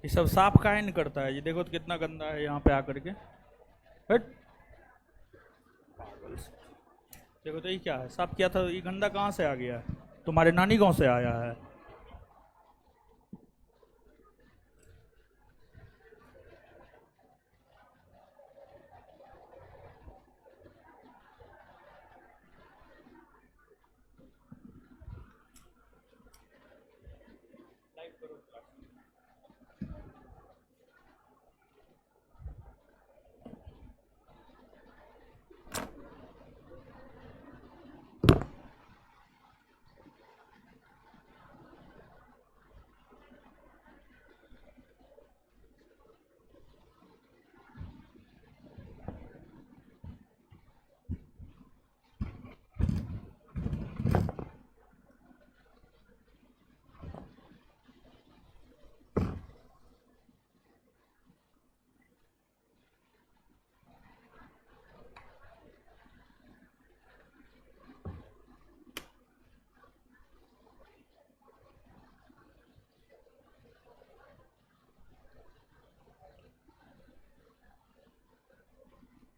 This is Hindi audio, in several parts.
ये सब साफ काहे नहीं करता है? ये देखो तो कितना गंदा है यहाँ पे आकर के। हट, पागल से। देखो तो ये क्या है, साफ किया था, ये गंदा कहाँ से आ गया है? तुम्हारे नानी गांव से आया है।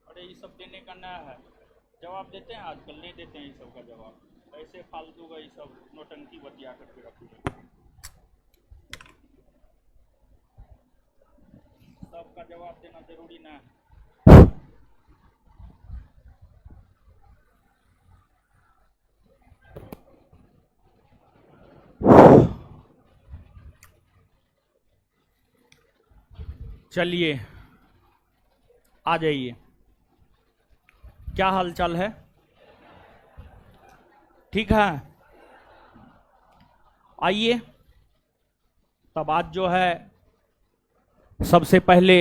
अरे ये सब देने का नया है, जवाब देते हैं आजकल, नहीं देते हैं ये सब का जवाब। ऐसे फालतू का ये सब नोटंकी बतिया करके रखो। सबका जवाब देना जरूरी ना है। चलिए आ जाइए, क्या हालचाल है? ठीक है, आइए। तब आज जो है सबसे पहले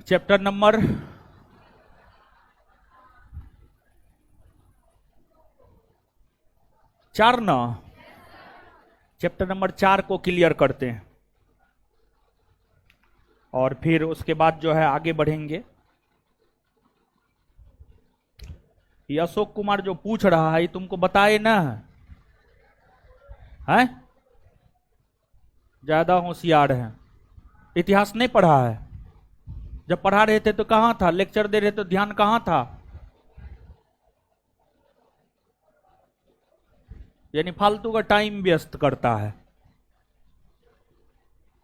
चैप्टर नंबर 4 ना, चैप्टर नंबर 4 को क्लियर करते हैं और फिर उसके बाद जो है आगे बढ़ेंगे। ये अशोक कुमार जो पूछ रहा है, ये तुमको बताए ना है? ज्यादा होशियार है, इतिहास नहीं पढ़ा है। जब पढ़ा रहे थे तो कहां था? लेक्चर दे रहे तो ध्यान कहां था? यानी फालतू का टाइम व्यस्त करता है।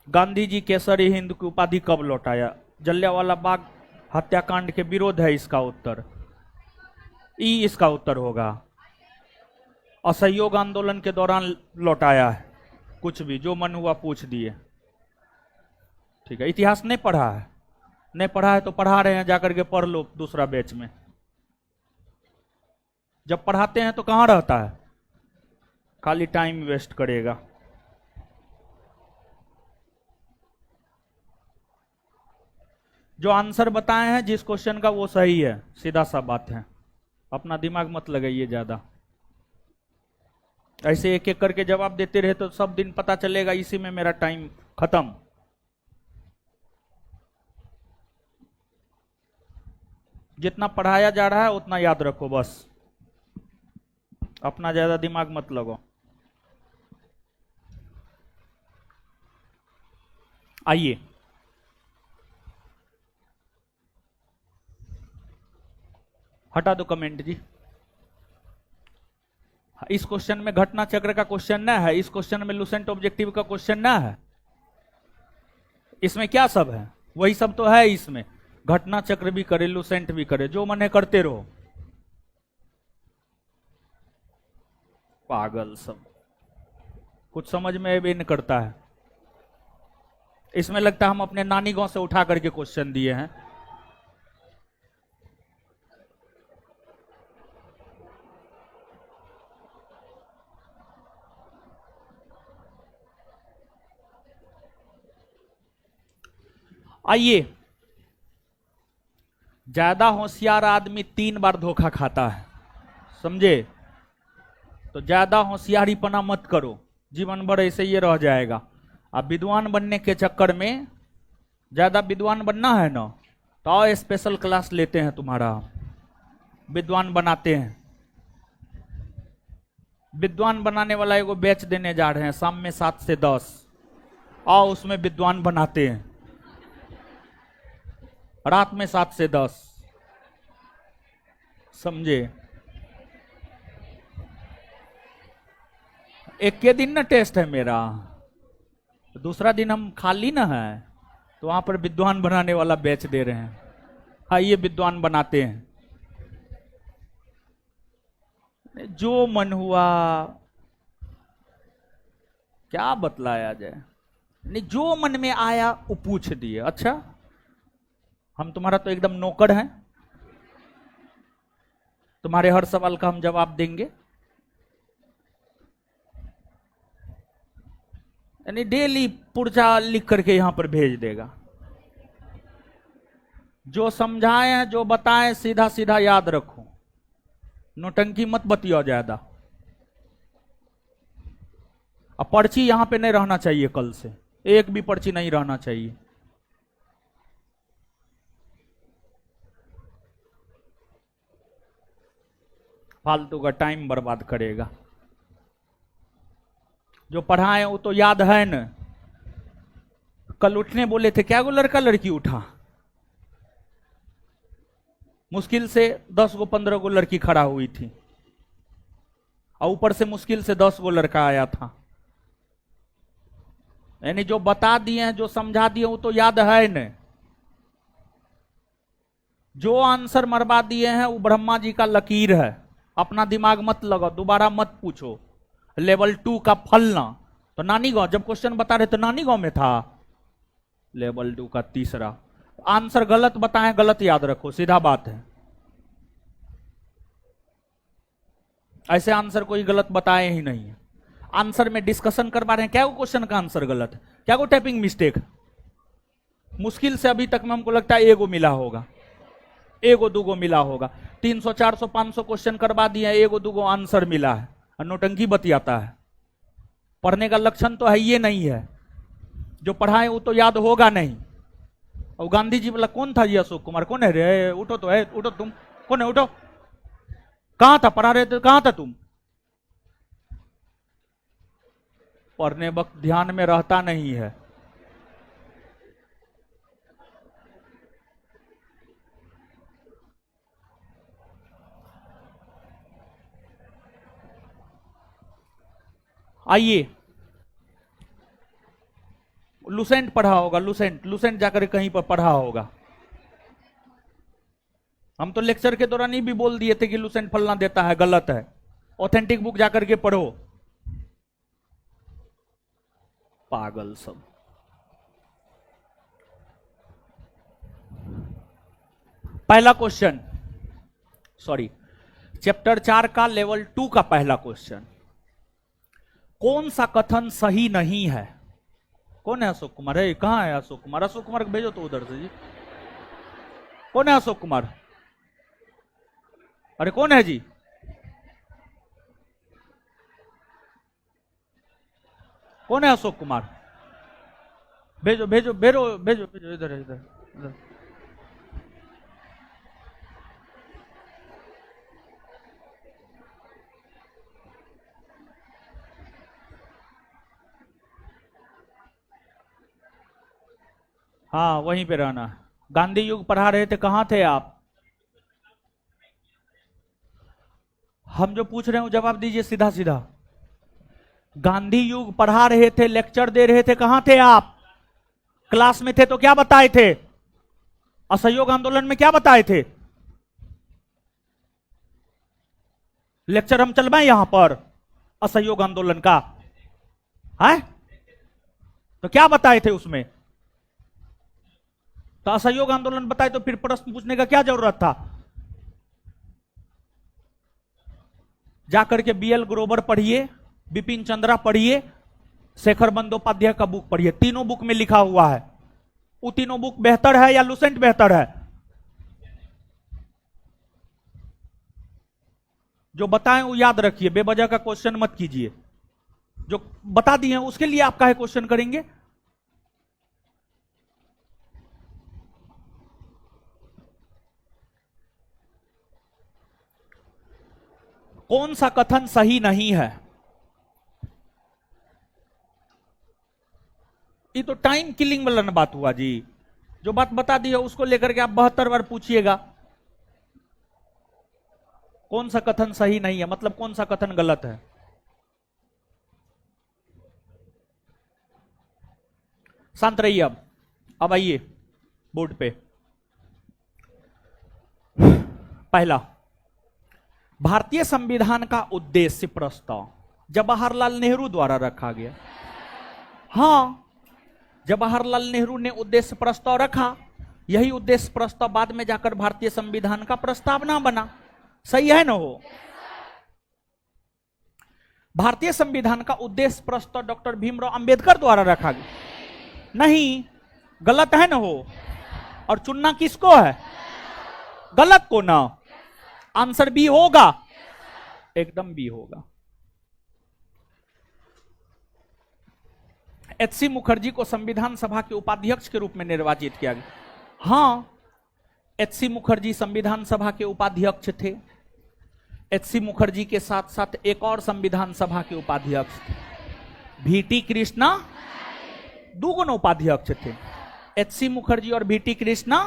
गांधी जी केसरी हिंद की उपाधि कब लौटाया? जलियांवाला बाग हत्याकांड के विरोध है इसका उत्तर। ई इसका उत्तर होगा। असहयोग आंदोलन के दौरान लौटाया है। कुछ भी जो मन हुआ पूछ दिए। ठीक है, इतिहास नहीं पढ़ा है? नहीं पढ़ा है तो पढ़ा रहे हैं, जाकर के पढ़ लो दूसरा बैच में। जब पढ़ाते हैं तो कहां रहता है? खाली टाइम वेस्ट करेगा। जो आंसर बताए हैं जिस क्वेश्चन का वो सही है, सीधा सा बात है। अपना दिमाग मत लगाइए ज्यादा। ऐसे एक एक करके जवाब देते रहे तो सब दिन पता चलेगा इसी में मेरा टाइम खत्म। जितना पढ़ाया जा रहा है उतना याद रखो बस, अपना ज्यादा दिमाग मत लगाओ। आइए, हटा दो कमेंट जी। इस क्वेश्चन में घटना चक्र का क्वेश्चन ना है, इस क्वेश्चन में लुसेंट ऑब्जेक्टिव का क्वेश्चन ना है। इसमें क्या सब है? वही सब तो है इसमें। घटना चक्र भी करे, लुसेंट भी करे, जो मन है करते रहो। पागल सब, कुछ समझ में भी नहीं करता है। इसमें लगता है हम अपने नानी गांव से उठा करके क्वेश्चन दिए हैं। आइए, ज्यादा होशियार आदमी 3 बार धोखा खाता है, समझे? तो ज्यादा होशियारीपना मत करो, जीवन भर ऐसे ये रह जाएगा। अब विद्वान बनने के चक्कर में, ज्यादा विद्वान बनना है ना, तो आओ स्पेशल क्लास लेते हैं तुम्हारा, विद्वान बनाते हैं। विद्वान बनाने वाला एगो बैच देने जा रहे हैं शाम में 7 से 10। आओ उसमें विद्वान बनाते हैं, रात में 7 से 10, समझे। एक के दिन ना टेस्ट है मेरा, दूसरा दिन हम खाली ना है, तो वहां पर विद्वान बनाने वाला बैच दे रहे हैं। आइए विद्वान बनाते हैं। जो मन हुआ क्या बतलाया जाए, नहीं जो मन में आया वो पूछ दिए। अच्छा हम तुम्हारा तो एकदम नौकर हैं, तुम्हारे हर सवाल का हम जवाब देंगे। यानी डेली पुर्जा लिख करके यहां पर भेज देगा। जो समझाए जो बताएं सीधा सीधा याद रखो, नोटंकी मत बतियो ज्यादा। अब पर्ची यहां पे नहीं रहना चाहिए, कल से एक भी पर्ची नहीं रहना चाहिए। फालतू का टाइम बर्बाद करेगा। जो पढ़ाए वो तो याद है न। कल उठने बोले थे, क्या गो लड़का लड़की उठा? मुश्किल से 10 गो 15 गो लड़की खड़ा हुई थी, और ऊपर से मुश्किल से 10 गो लड़का आया था। यानी जो बता दिए हैं, जो समझा दिए वो तो याद है न। जो आंसर मरवा दिए हैं वो ब्रह्मा जी का लकीर है। अपना दिमाग मत लगाओ, दोबारा मत पूछो। लेवल 2 का फलना तो नानी गांव, जब क्वेश्चन बता रहे तो नानी गांव में था। लेवल 2 का तीसरा आंसर गलत बताएं, गलत याद रखो, सीधा बात है। ऐसे आंसर कोई गलत बताए ही नहीं है। आंसर में डिस्कशन करवा रहे हैं, क्या वो क्वेश्चन का आंसर गलत है, क्या वो टाइपिंग मिस्टेक। मुश्किल से अभी तक में हमको लगता है एगो मिला होगा, एगो दूगो मिला होगा। 300 400 500 क्वेश्चन करवा दिए, एगो दूगो आंसर मिला है, और नोटंकी बतियाता है। पढ़ने का लक्षण तो है ये नहीं है। जो पढ़ाए वो तो याद होगा नहीं। और गांधी जी वाला कौन था? जी अशोक कुमार। कौन है रे? उठो तो है, उठो तुम। कौन है? उठो। कहां था? पढ़ा रहे थे, कहां था तुम? पढ़ने वक्त ध्यान में रहता नहीं है। आइए, लुसेंट पढ़ा होगा, लुसेंट, लुसेंट जाकर कहीं पर पढ़ा होगा। हम तो लेक्चर के दौरान ही भी बोल दिए थे कि लुसेंट फलना देता है, गलत है। ऑथेंटिक बुक जाकर के पढ़ो। पागल सब। पहला क्वेश्चन, सॉरी, चैप्टर 4 का लेवल 2 का पहला क्वेश्चन। कौन सा कथन सही नहीं है? कौन है? अशोक कुमार है? कहां है अशोक कुमार? अशोक कुमार को भेजो तो उधर से जी। कौन है अशोक कुमार? अरे कौन है जी? कौन है अशोक कुमार? भेजो भेजो भेजो भेजो भेजो, इधर इधर इधर। हाँ वहीं पे रहना। गांधी युग पढ़ा रहे थे, कहां थे आप? हम जो पूछ रहे हैं वो जवाब दीजिए सीधा सीधा। गांधी युग पढ़ा रहे थे, लेक्चर दे रहे थे, कहां थे आप? क्लास में थे तो क्या बताए थे? असहयोग आंदोलन में क्या बताए थे? लेक्चर हम चलवाएं यहां पर असहयोग आंदोलन का है? तो क्या बताए थे उसमें? तो असहयोग आंदोलन बताए तो फिर प्रश्न पूछने का क्या जरूरत था? जाकर के बीएल ग्रोवर पढ़िए, बिपिन चंद्रा पढ़िए, शेखर बंदोपाध्याय का बुक पढ़िए। तीनों बुक में लिखा हुआ है। वो तीनों बुक बेहतर है या लुसेंट बेहतर है? जो बताएं वो याद रखिए, बेवजह का क्वेश्चन मत कीजिए। जो बता दिए हैं उसके लिए आप काहे क्वेश्चन करेंगे? कौन सा कथन सही नहीं है? ये तो टाइम किलिंग वाला ना बात हुआ जी। जो बात बता दी है उसको लेकर के आप 72 बार पूछिएगा कौन सा कथन सही नहीं है, मतलब कौन सा कथन गलत है। शांत रहिए। अब आइए बोर्ड पे। पहला, भारतीय संविधान का उद्देश्य प्रस्ताव जवाहरलाल नेहरू द्वारा रखा गया। हां, जवाहरलाल नेहरू ने उद्देश्य प्रस्ताव रखा, यही उद्देश्य प्रस्ताव बाद में जाकर भारतीय संविधान का प्रस्तावना बना। सही है ना हो? भारतीय संविधान का उद्देश्य प्रस्ताव डॉक्टर भीमराव अंबेडकर द्वारा रखा गया। नहीं, गलत है ना हो? और चुनना किसको है? गलत को ना। आंसर बी होगा, एकदम बी होगा। एच.सी. मुखर्जी को संविधान सभा के उपाध्यक्ष के रूप में निर्वाचित किया गया। हां, एच.सी. मुखर्जी संविधान सभा के उपाध्यक्ष थे। एच.सी. मुखर्जी के साथ साथ एक और संविधान सभा के उपाध्यक्ष थे, वी.टी. कृष्णा। दोनों उपाध्यक्ष थे, एच.सी. मुखर्जी और वी.टी. कृष्णा।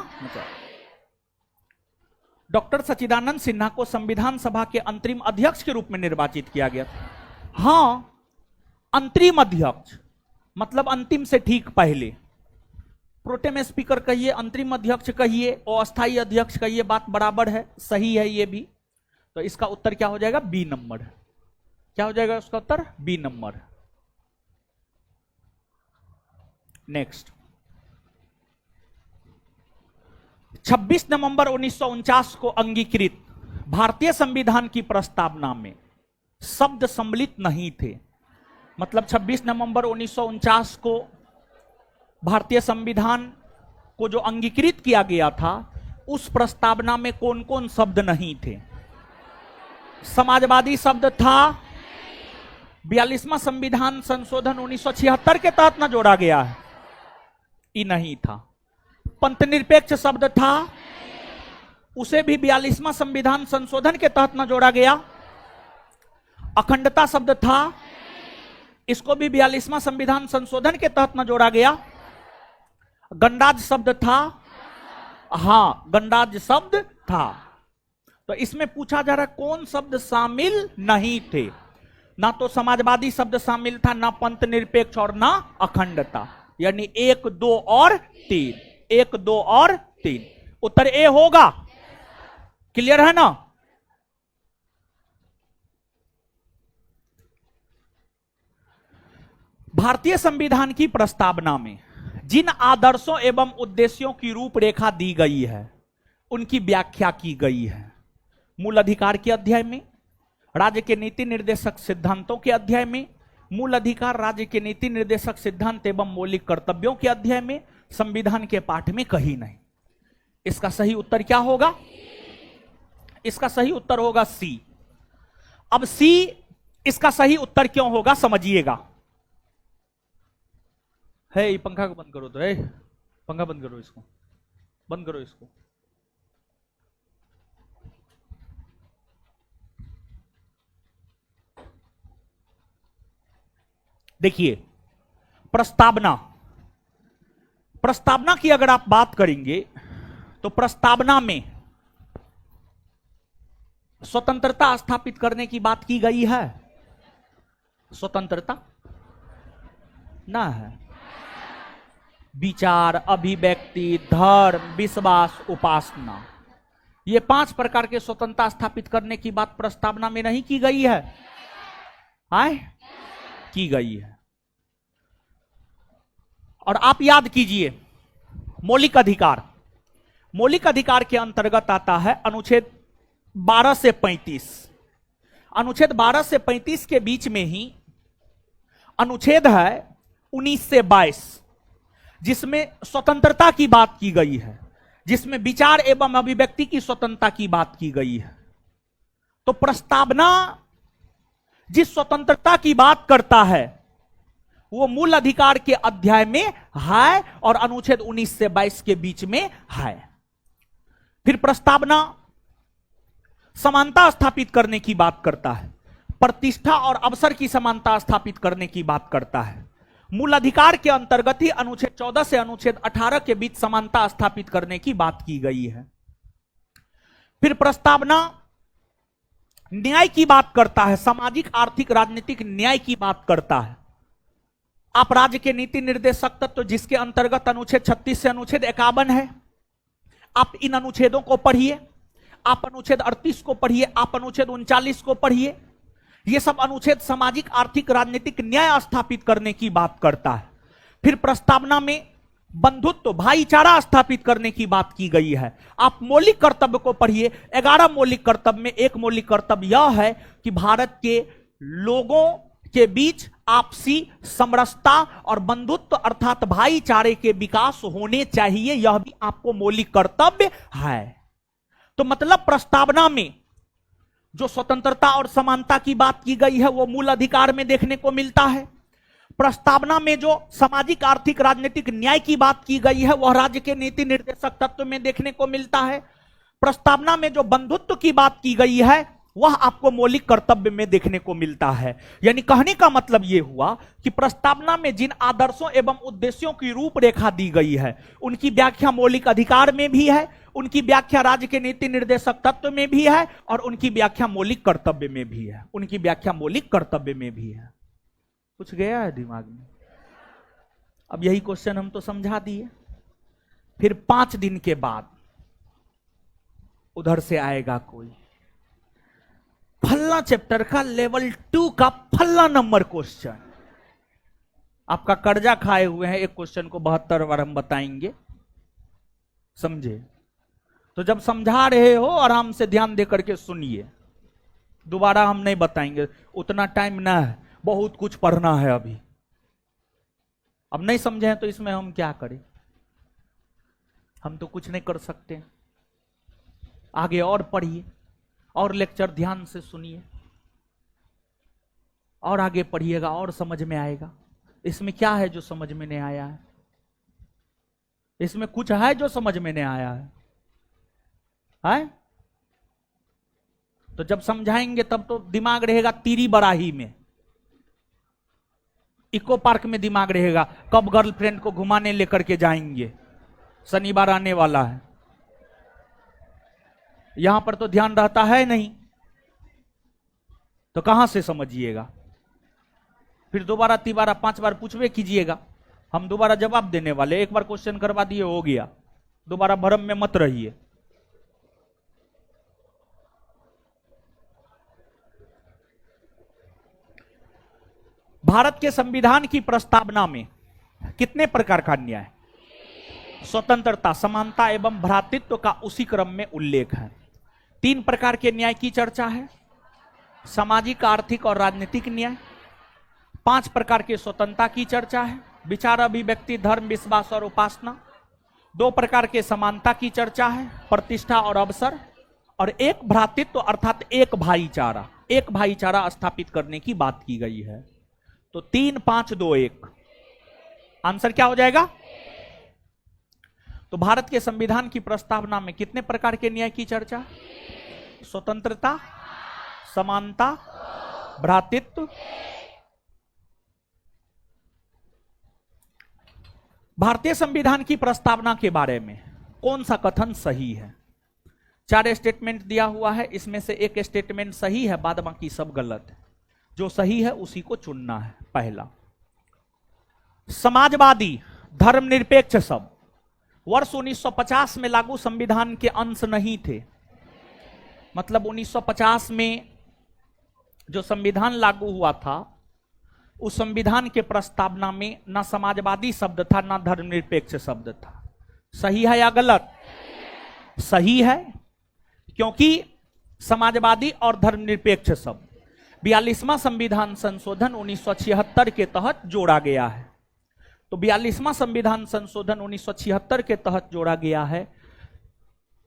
डॉक्टर सच्चिदानंद सिन्हा को संविधान सभा के अंतरिम अध्यक्ष के रूप में निर्वाचित किया गया। हां, अंतरिम अध्यक्ष मतलब अंतिम से ठीक पहले। प्रोटेम स्पीकर कहिए, अंतरिम अध्यक्ष कहिए और अस्थायी अध्यक्ष कहिए, बात बराबर है, सही है ये भी। तो इसका उत्तर क्या हो जाएगा? B number. क्या हो जाएगा उसका उत्तर? B number. नेक्स्ट, 26 नवंबर 1949 को अंगीकृत भारतीय संविधान की प्रस्तावना में शब्द सम्मिलित नहीं थे। मतलब 26 नवंबर 1949 को भारतीय संविधान को जो अंगीकृत किया गया था, उस प्रस्तावना में कौन कौन शब्द नहीं थे? समाजवादी शब्द था, 42वां संविधान संशोधन 1976 के तहत न जोड़ा गया है, ये नहीं था। पंथनिरपेक्ष शब्द था, उसे भी 42वां संविधान संशोधन के तहत न जोड़ा गया। अखंडता शब्द था, इसको भी 42वां संविधान संशोधन के तहत न जोड़ा गया। गणराज शब्द था, हां गणराज शब्द था। तो इसमें पूछा जा रहा है कौन शब्द शामिल नहीं थे? ना तो समाजवादी शब्द शामिल था, ना पंथ निरपेक्ष और ना अखंडता। यानी 1, 2 और 3, 1, 2 और 3। उत्तर ए होगा। क्लियर है ना? भारतीय संविधान की प्रस्तावना में जिन आदर्शों एवं उद्देश्यों की रूपरेखा दी गई है, उनकी व्याख्या की गई है। मूल अधिकार के अध्याय में, राज्य के नीति निर्देशक सिद्धांतों के अध्याय में, मूल अधिकार राज्य के नीति निर्देशक सिद्धांत एवं मौलिक कर्तव्यों के अध्याय में, संविधान के पाठ में कहीं नहीं। इसका सही उत्तर क्या होगा? इसका सही उत्तर होगा सी। अब सी इसका सही उत्तर क्यों होगा समझिएगा। है ये पंखा को बंद करो तो, है पंखा बंद करो, इसको बंद करो इसको। देखिए, प्रस्तावना की अगर आप बात करेंगे तो प्रस्तावना में स्वतंत्रता स्थापित करने की बात की गई है। स्वतंत्रता ना है, विचार, अभिव्यक्ति, धर्म, विश्वास, उपासना, ये 5 प्रकार के स्वतंत्रता स्थापित करने की बात प्रस्तावना में नहीं की गई है। आए की गई है। और आप याद कीजिए, मौलिक अधिकार, मौलिक अधिकार के अंतर्गत आता है अनुच्छेद 12 से 35। अनुच्छेद 12 से 35 के बीच में ही अनुच्छेद है 19 से 22, जिसमें स्वतंत्रता की बात की गई है, जिसमें विचार एवं अभिव्यक्ति की स्वतंत्रता की बात की गई है। तो प्रस्तावना जिस स्वतंत्रता की बात करता है वो मूल अधिकार के अध्याय में है और अनुच्छेद 19 से 22 के बीच में है। फिर प्रस्तावना समानता स्थापित करने की बात करता है, प्रतिष्ठा और अवसर की समानता स्थापित करने की बात करता है। मूल अधिकार के अंतर्गत ही अनुच्छेद 14 से अनुच्छेद 18 के बीच समानता स्थापित करने की बात की गई है। फिर प्रस्तावना न्याय की बात करता है, सामाजिक आर्थिक राजनीतिक न्याय की बात करता है। आप राज्य के नीति निर्देशक तत्व जिसके अंतर्गत अनुच्छेद 36 से अनुच्छेद 51 है, आप इन अनुच्छेदों को पढ़िए, आप अनुच्छेद 38 को पढ़िए, आप अनुच्छेद 39 को पढ़िए। यह सब अनुच्छेद सामाजिक आर्थिक राजनीतिक न्याय स्थापित करने की बात करता है। फिर प्रस्तावना में बंधुत्व भाईचारा स्थापित करने की बात की गई है। आप मौलिक कर्तव्य को पढ़िए। 11 मौलिक कर्तव्य में एक मौलिक कर्तव्य यह है कि भारत के लोगों के बीच आपसी समरसता और बंधुत्व अर्थात भाईचारे के विकास होने चाहिए, यह भी आपको मौलिक कर्तव्य है। तो मतलब प्रस्तावना में जो स्वतंत्रता और समानता की बात की गई है वो मूल अधिकार में देखने को मिलता है। प्रस्तावना में जो सामाजिक आर्थिक राजनीतिक न्याय की बात की गई है वह राज्य के नीति निर्देशक तत्व में देखने को मिलता है। प्रस्तावना में जो बंधुत्व की बात की गई है वह आपको मौलिक कर्तव्य में देखने को मिलता है। यानी कहने का मतलब यह हुआ कि प्रस्तावना में जिन आदर्शों एवं उद्देश्यों की रूपरेखा दी गई है उनकी व्याख्या मौलिक अधिकार में भी है, उनकी व्याख्या राज्य के नीति निर्देशक तत्व में भी है और उनकी व्याख्या मौलिक कर्तव्य में भी है, उनकी व्याख्या मौलिक कर्तव्य में भी है। कुछ गया है दिमाग में? अब यही क्वेश्चन हम तो समझा दिए। फिर 5 दिन के बाद उधर से आएगा कोई फल्ला चैप्टर का लेवल 2 का फल्ला नंबर क्वेश्चन। आपका कर्जा खाए हुए हैं, एक क्वेश्चन को 72 बार हम बताएंगे, समझे? तो जब समझा रहे हो आराम से ध्यान दे करके सुनिए, दोबारा हम नहीं बताएंगे, उतना टाइम ना है, बहुत कुछ पढ़ना है अभी। अब नहीं समझे हैं तो इसमें हम क्या करें? हम तो कुछ नहीं कर सकते। आगे और पढ़िए और लेक्चर ध्यान से सुनिए और आगे पढ़िएगा और समझ में आएगा। इसमें क्या है जो समझ में नहीं आया है? इसमें कुछ है जो समझ में नहीं आया है? तो जब समझाएंगे तब तो दिमाग रहेगा तीरी बराही में, इको पार्क में दिमाग रहेगा, कब गर्लफ्रेंड को घुमाने लेकर के जाएंगे, शनिवार आने वाला है। यहां पर तो ध्यान रहता है नहीं, तो कहां से समझिएगा? फिर दोबारा 3 बार 5 बार पूछवे कीजिएगा, हम दोबारा जवाब देने वाले। एक बार क्वेश्चन करवा दिए हो गया, दोबारा भ्रम में मत रहिए। भारत के संविधान की प्रस्तावना में कितने प्रकार का न्याय, स्वतंत्रता, समानता एवं भ्रातृत्व का उसी क्रम में उल्लेख है। 3 प्रकार के न्याय की चर्चा है, सामाजिक आर्थिक और राजनीतिक न्याय। 5 प्रकार के स्वतंत्रता की चर्चा है, विचार अभिव्यक्ति धर्म विश्वास और उपासना। 2 प्रकार के समानता की चर्चा है, प्रतिष्ठा और अवसर। और 1 भ्रातृत्व अर्थात एक भाईचारा स्थापित करने की बात की गई है। तो 3 5 2 1 आंसर क्या हो जाएगा? तो भारत के संविधान की प्रस्तावना में कितने प्रकार के न्याय की चर्चा? स्वतंत्रता, समानता, भ्रातृत्व। भारतीय संविधान की प्रस्तावना के बारे में कौन सा कथन सही है? 4 स्टेटमेंट दिया हुआ है, इसमें से एक स्टेटमेंट सही है, बाद बाकी सब गलत है। जो सही है उसी को चुनना है। पहला, समाजवादी धर्मनिरपेक्ष सब वर्ष 1950 में लागू संविधान के अंश नहीं थे। मतलब 1950 में जो संविधान लागू हुआ था उस संविधान के प्रस्तावना में ना समाजवादी शब्द था ना धर्मनिरपेक्ष शब्द था। सही है या गलत? सही है, क्योंकि समाजवादी और धर्मनिरपेक्ष शब्द 42वां संविधान संशोधन 1976 के तहत जोड़ा गया है। तो 42वां संविधान संशोधन 1976 के तहत जोड़ा गया है।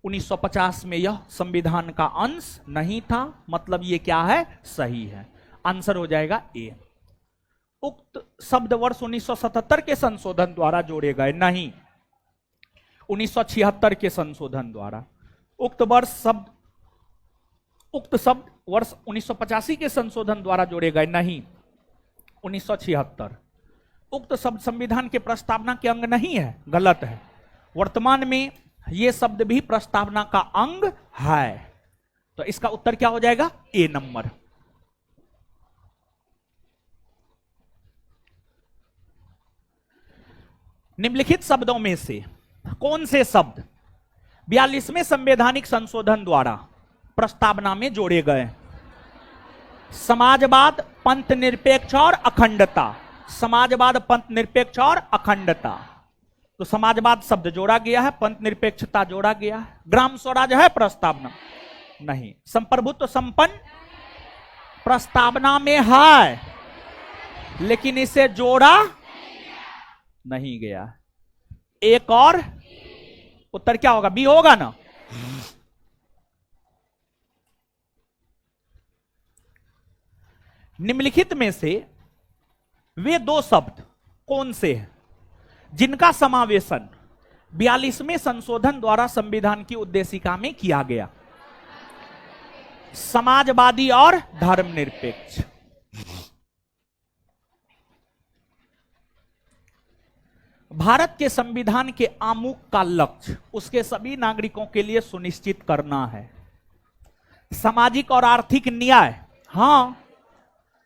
1950 में यह संविधान का अंश नहीं था, मतलब ये क्या है? सही है। आंसर हो जाएगा ए। उक्त शब्द वर्ष 1977 के संशोधन द्वारा जोड़े गए, नहीं 1976 के संशोधन द्वारा। उक्त शब्द वर्ष 1985 के संशोधन द्वारा जोड़े गए, नहीं 1976। उक्त शब्द संविधान के प्रस्तावना के अंग नहीं है, गलत है। वर्तमान में यह शब्द भी प्रस्तावना का अंग है। तो इसका उत्तर क्या हो जाएगा? ए नंबर। निम्नलिखित शब्दों में से कौन से शब्द 42वें संवैधानिक संशोधन द्वारा प्रस्तावना में जोड़े गए? समाजवाद, पंथ निरपेक्ष और अखंडता। समाजवाद, पंथ निरपेक्ष और अखंडता। तो समाजवाद शब्द जोड़ा गया है, पंथ निरपेक्षता जोड़ा गया है। ग्राम स्वराज है प्रस्तावना? नहीं। संप्रभुत्व संपन्न प्रस्तावना में है, लेकिन इसे जोड़ा नहीं गया। एक और उत्तर क्या होगा? बी होगा ना। निम्नलिखित में से वे दो शब्द कौन से हैं जिनका समावेशन 42वें संशोधन द्वारा संविधान की उद्देशिका में किया गया? समाजवादी और धर्मनिरपेक्ष। भारत के संविधान के आमुख का लक्ष्य उसके सभी नागरिकों के लिए सुनिश्चित करना है सामाजिक और आर्थिक न्याय। हां,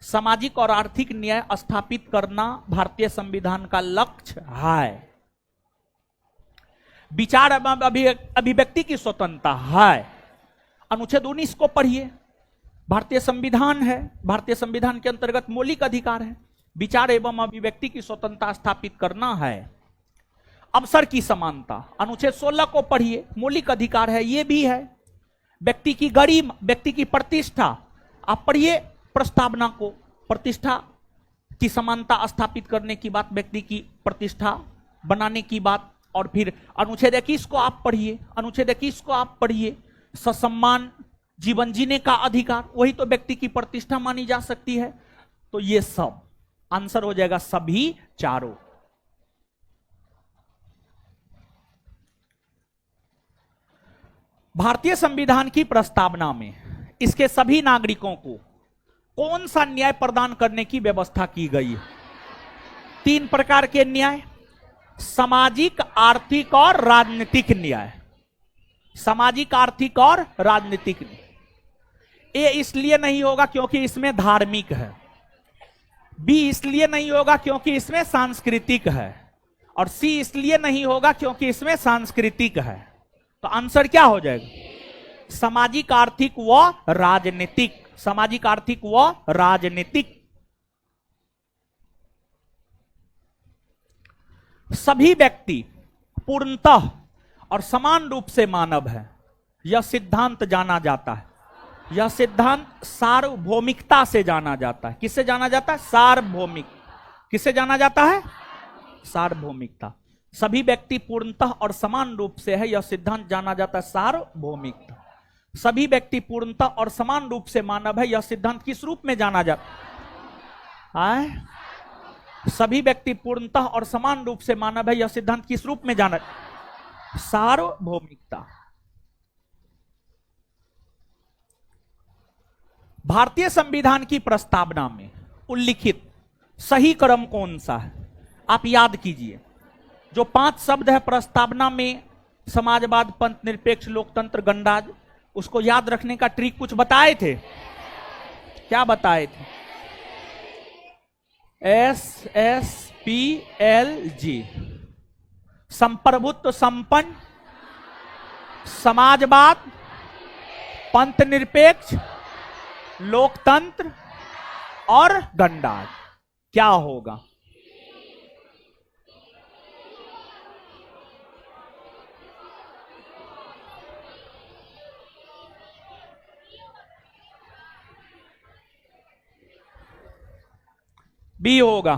सामाजिक और आर्थिक न्याय स्थापित करना भारतीय संविधान का लक्ष्य है। विचार एवं अभिव्यक्ति की स्वतंत्रता है। अनुच्छेद 19 को पढ़िए, भारतीय संविधान है, भारतीय संविधान के अंतर्गत मौलिक अधिकार है। विचार एवं अभिव्यक्ति की स्वतंत्रता स्थापित करना है। अवसर की समानता, अनुच्छेद 16 को पढ़िए, मौलिक अधिकार है, ये भी है। व्यक्ति की गरिमा, व्यक्ति की प्रतिष्ठा, आप पढ़िए प्रस्तावना को, प्रतिष्ठा की समानता स्थापित करने की बात, व्यक्ति की प्रतिष्ठा बनाने की बात। और फिर अनुच्छेद 21 को आप पढ़िए, अनुच्छेद 21 को आप पढ़िए, ससम्मान जीवन जीने का अधिकार, वही तो व्यक्ति की प्रतिष्ठा मानी जा सकती है। तो ये सब आंसर हो जाएगा, सभी चारों। भारतीय संविधान की प्रस्तावना में इसके सभी नागरिकों को कौन सा न्याय प्रदान करने की व्यवस्था की गई है? 3 प्रकार के न्याय, सामाजिक, आर्थिक और राजनीतिक न्याय। सामाजिक, आर्थिक और राजनीतिक न्याय। ए इसलिए नहीं होगा क्योंकि इसमें धार्मिक है, बी इसलिए नहीं होगा क्योंकि इसमें सांस्कृतिक है, और सी इसलिए नहीं होगा क्योंकि इसमें सांस्कृतिक है। तो आंसर क्या हो जाएगा? सामाजिक, आर्थिक व राजनीतिक। सामाजिक, आर्थिक व राजनीतिक। सभी व्यक्ति पूर्णतः और समान रूप से मानव है, यह सिद्धांत जाना जाता है। यह सिद्धांत सार्वभौमिकता से जाना जाता है। किससे जाना जाता है? सार्वभौमिक। किससे जाना जाता है? सार्वभौमिकता। सभी व्यक्ति पूर्णतः और समान रूप से है, यह सिद्धांत जाना जाता है सार्वभौमिकता। सभी व्यक्ति पूर्णतः और समान रूप से मानव है, यह सिद्धांत किस रूप में जाना जाता है? सभी व्यक्ति पूर्णतः और समान रूप से मानव है, यह सिद्धांत किस रूप में जाना? सार्वभौमिकता। भारतीय संविधान की प्रस्तावना में उल्लिखित सही क्रम कौन सा है? आप याद कीजिए। जो 5 शब्द है प्रस्तावना में, समाजवाद, पंथ निरपेक्ष, लोकतंत्र, गणराज, उसको याद रखने का ट्रिक कुछ बताए थे? क्या बताए थे? SSPLG। संप्रभुत्व संपन्न, समाजवाद, पंथ निरपेक्ष, लोकतंत्र और गणराज। क्या होगा? बी होगा।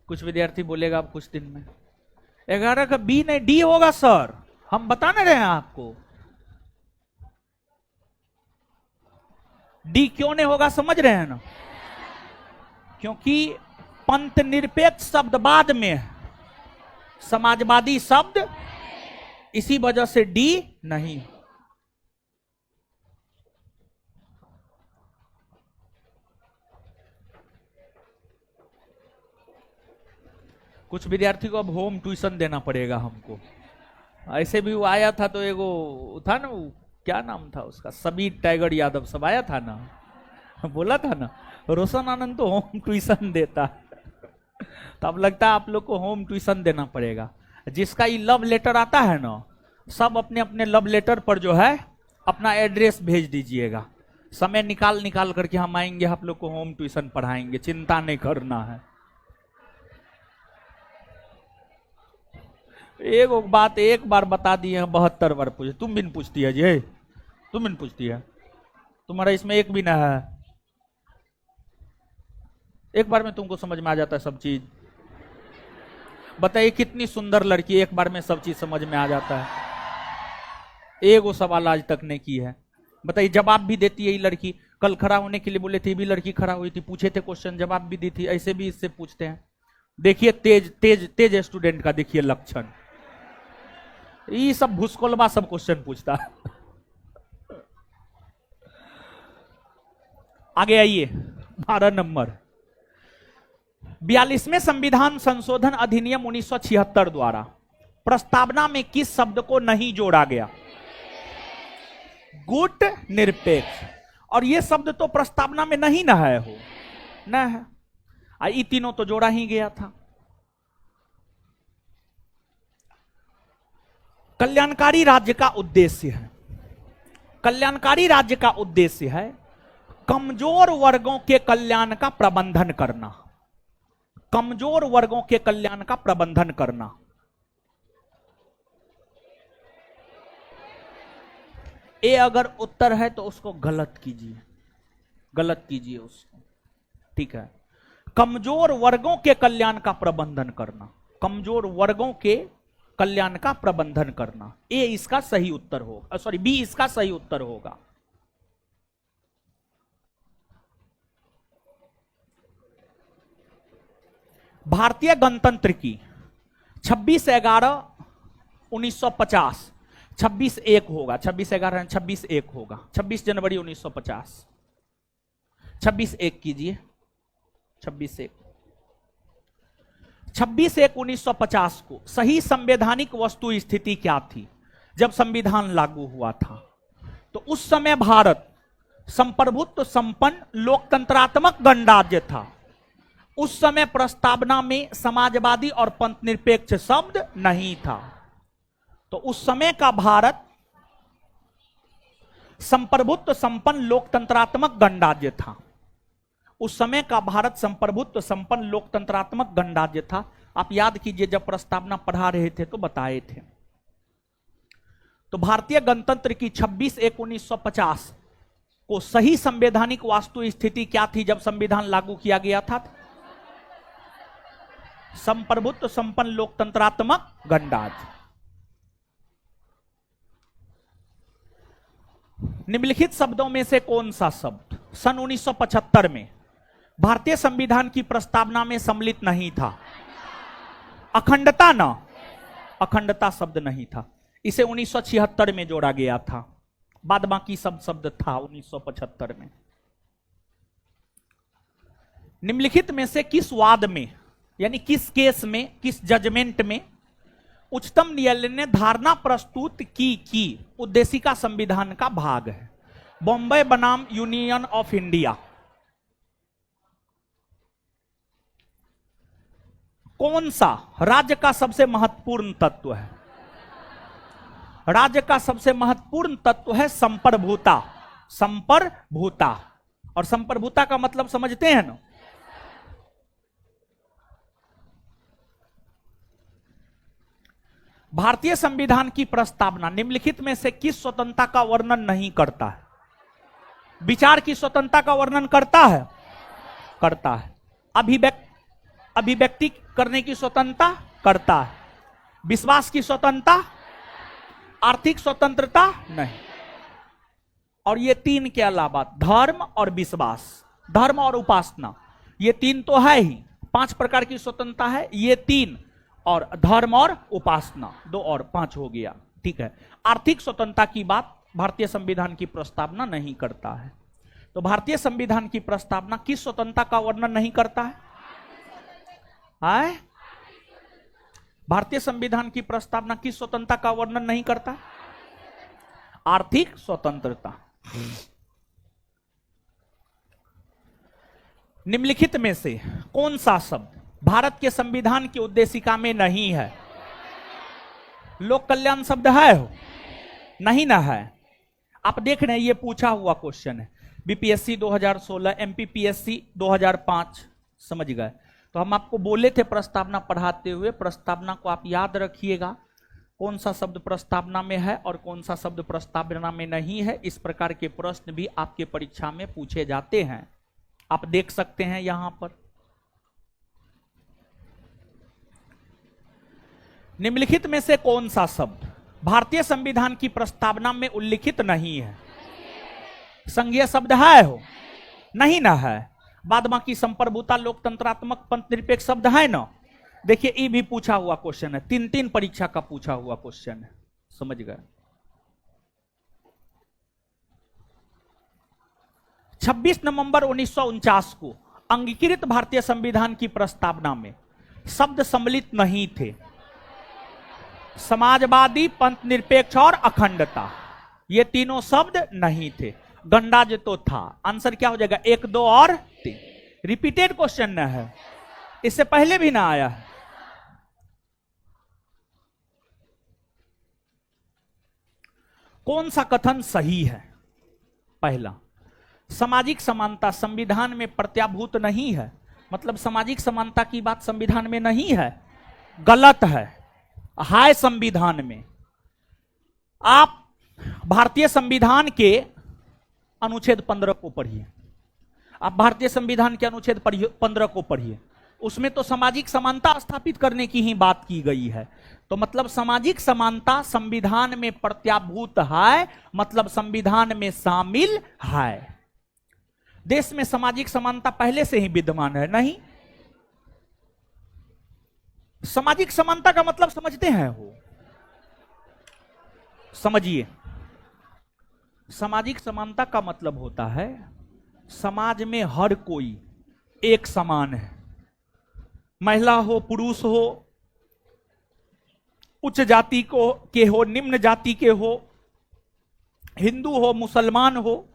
कुछ विद्यार्थी बोलेगा अब कुछ दिन में 11 का बी नहीं, डी होगा सर, हम बता ना रहे हैं आपको। डी क्यों नहीं होगा समझ रहे हैं ना? क्योंकि पंथ निरपेक्ष शब्द बाद में है, समाजवादी शब्द, इसी वजह से डी नहीं। कुछ विद्यार्थी को अब होम ट्यूशन देना पड़ेगा हमको। ऐसे भी वो आया था, तो एगो था ना, वो क्या नाम था उसका, सबीर टाइगर यादव सब आया था ना, बोला था ना रोशन आनंद तो होम ट्यूशन देता। तो अब लगता है आप लोग को होम ट्यूशन देना पड़ेगा। जिसका ये लव लेटर आता है ना, सब अपने अपने लव लेटर पर जो है अपना एड्रेस भेज दीजिएगा। समय निकाल निकाल करके हम आएंगे, आप लोग को होम ट्यूशन पढ़ाएंगे, चिंता नहीं करना है। एक बात एक बार बता दी है, 72 बार पूछे, तुम भी नहीं पूछती है जी, तुम भी नहीं पूछती है, तुम्हारा इसमें एक भी ना है। एक बार में तुमको समझ में आ जाता है सब चीज। बताइए कितनी सुंदर लड़की, एक बार में सब चीज समझ में आ जाता है। एक वो सवाल आज तक नहीं की है। बताइए जवाब भी देती है ये लड़की। कल खड़ा होने के लिए बोले थे, भी लड़की खड़ा हुई थी, पूछे थे क्वेश्चन, जवाब भी दी थी। ऐसे भी इससे पूछते हैं। देखिए तेज तेज तेज स्टूडेंट का देखिए लक्षण। ये सब भूसकोलबा सब क्वेश्चन पूछता है। आगे आइए, 12 नंबर, 42वें संविधान संशोधन अधिनियम 1976 द्वारा प्रस्तावना में किस शब्द को नहीं जोड़ा गया? गुट निरपेक्ष। और ये शब्द तो प्रस्तावना में नहीं ना है, हो न है, ये तीनों तो जोड़ा ही गया था। कल्याणकारी राज्य का उद्देश्य है, कल्याणकारी राज्य का उद्देश्य है कमजोर वर्गों के कल्याण का प्रबंधन करना। कमजोर वर्गों के कल्याण का प्रबंधन करना। ए अगर उत्तर है तो उसको गलत कीजिए, गलत कीजिए उसको, ठीक है। कमजोर वर्गों के कल्याण का प्रबंधन करना, कमजोर वर्गों के कल्याण का प्रबंधन करना, ए इसका सही उत्तर होगा, सॉरी बी इसका सही उत्तर होगा। भारतीय गणतंत्र की 26/11/1950, 26/1 होगा, 26/11 26/1 होगा, 26 जनवरी 1950, 26/1 कीजिए, 26/1 26/1/1950 को सही संवैधानिक वस्तु स्थिति क्या थी जब संविधान लागू हुआ था? तो उस समय भारत संप्रभुत्व संपन्न लोकतंत्रात्मक गणराज्य था। उस समय प्रस्तावना में समाजवादी और पंथ निरपेक्ष शब्द नहीं था। तो उस समय का भारत संप्रभुत्व संपन्न लोकतंत्रात्मक गणराज्य था। उस समय का भारत संप्रभुत्व संपन्न लोकतंत्रात्मक गणराज्य था। आप याद कीजिए, जब प्रस्तावना पढ़ा रहे थे तो बताए थे। तो भारतीय गणतंत्र की 26/1/1950 को सही संवैधानिक वास्तु स्थिति क्या थी जब संविधान लागू किया गया था? संप्रभुत्व संपन्न लोकतंत्रात्मक गणराज्य। निम्नलिखित शब्दों में से कौन सा शब्द सन 1975 में भारतीय संविधान की प्रस्तावना में सम्मिलित नहीं था? अखंडता ना, अखंडता शब्द नहीं था, इसे 1976 में जोड़ा गया था। बाद बाकी सब शब्द था 1975 में। निम्नलिखित में से किस वाद में, यानी किस केस में, किस जजमेंट में उच्चतम न्यायालय ने धारणा प्रस्तुत की कि उद्देशिका संविधान का भाग है? बॉम्बे बनाम यूनियन ऑफ इंडिया। कौन सा राज्य का सबसे महत्वपूर्ण तत्व है? राज्य का सबसे महत्वपूर्ण तत्व है संप्रभुता। संप्रभुता, और संप्रभुता का मतलब समझते हैं ना? भारतीय संविधान की प्रस्तावना निम्नलिखित में से किस स्वतंत्रता का वर्णन नहीं करता है? विचार की स्वतंत्रता का वर्णन करता है? करता है। अभिव्यक्ति करने की स्वतंत्रता करता है। विश्वास की स्वतंत्रता, आर्थिक स्वतंत्रता नहीं। और ये तीन के अलावा धर्म और विश्वास, धर्म और उपासना, ये तीन तो है ही। 5 प्रकार की स्वतंत्रता है, ये 3, और धर्म और उपासना 2 और 5 हो गया, ठीक है। आर्थिक स्वतंत्रता की बात भारतीय संविधान की प्रस्तावना नहीं करता है। तो भारतीय संविधान की प्रस्तावना किस स्वतंत्रता का वर्णन नहीं करता है? भारतीय संविधान की प्रस्तावना किस स्वतंत्रता का वर्णन नहीं करता? आर्थिक स्वतंत्रता। निम्नलिखित में से कौन सा शब्द भारत के संविधान की उद्देशिका में नहीं है? लोक कल्याण शब्द है हो? नहीं ना है। आप देख रहे हैं ये पूछा हुआ क्वेश्चन है, बीपीएससी 2016, एमपीपीएससी 2005, समझ गए? तो हम आपको बोले थे प्रस्तावना पढ़ाते हुए, प्रस्तावना को आप याद रखिएगा, कौन सा शब्द प्रस्तावना में है और कौन सा शब्द प्रस्तावना में नहीं है। इस प्रकार के प्रश्न भी आपके परीक्षा में पूछे जाते हैं, आप देख सकते हैं यहां पर। निम्नलिखित में से कौन सा शब्द भारतीय संविधान की प्रस्तावना में उल्लिखित नहीं है? संघीय शब्द है हो? नहीं ना है। बाद बाकी संप्रभुता, लोकतंत्रात्मक, पंथ निरपेक्ष शब्द है ना। देखिए ये भी पूछा हुआ क्वेश्चन है, 3 परीक्षा का पूछा हुआ क्वेश्चन है, समझ गए? 26 नवंबर 1949 को अंगीकृत भारतीय संविधान की प्रस्तावना में शब्द सम्मिलित नहीं थे। समाजवादी, पंथ निरपेक्ष और अखंडता, ये तीनों शब्द नहीं थे। गणराज्य तो था। आंसर क्या हो जाएगा? 1, 2 और 3। रिपीटेड क्वेश्चन न है, इससे पहले भी ना आया है। कौन सा कथन सही है? पहला, सामाजिक समानता संविधान में प्रत्याभूत नहीं है, मतलब सामाजिक समानता की बात संविधान में नहीं है, गलत है संविधान में। आप भारतीय संविधान के अनुच्छेद 15 को पढ़िए, आप भारतीय संविधान के अनुच्छेद 15 को पढ़िए, उसमें तो सामाजिक समानता स्थापित करने की ही बात की गई है। तो मतलब सामाजिक समानता संविधान में प्रत्याभूत है, मतलब संविधान में शामिल है। देश में सामाजिक समानता पहले से ही विद्यमान है? नहीं। सामाजिक समानता का मतलब समझते हैं हो? समझिए, सामाजिक समानता का मतलब होता है समाज में हर कोई एक समान है, महिला हो, पुरुष हो, उच्च जाति को के हो, निम्न जाति के हो, हिंदू हो, मुसलमान हो,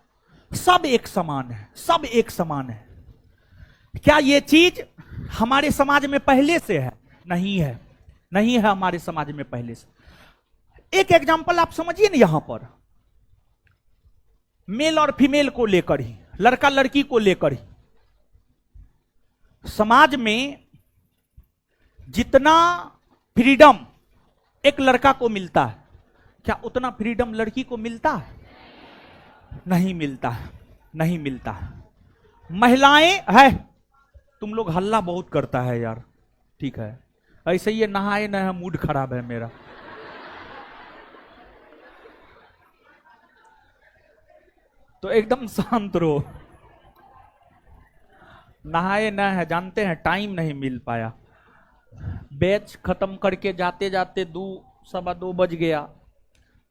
सब एक समान है, सब एक समान है। क्या ये चीज हमारे समाज में पहले से है? नहीं है, नहीं है हमारे समाज में पहले से। एक एग्जांपल आप समझिए ना, यहां पर मेल और फीमेल को लेकर ही, लड़का लड़की को लेकर ही समाज में जितना फ्रीडम एक लड़का को मिलता है, क्या उतना फ्रीडम लड़की को मिलता है? नहीं मिलता है, नहीं मिलता है। महिलाएं है, तुम लोग हल्ला बहुत करता है यार, ठीक है, ऐसे ये नहाए ना, मूड खराब है मेरा। तो एकदम शांत रहो, नहाए ना है, जानते हैं टाइम नहीं मिल पाया, बैच खत्म करके जाते जाते 2, 2:15 बज गया,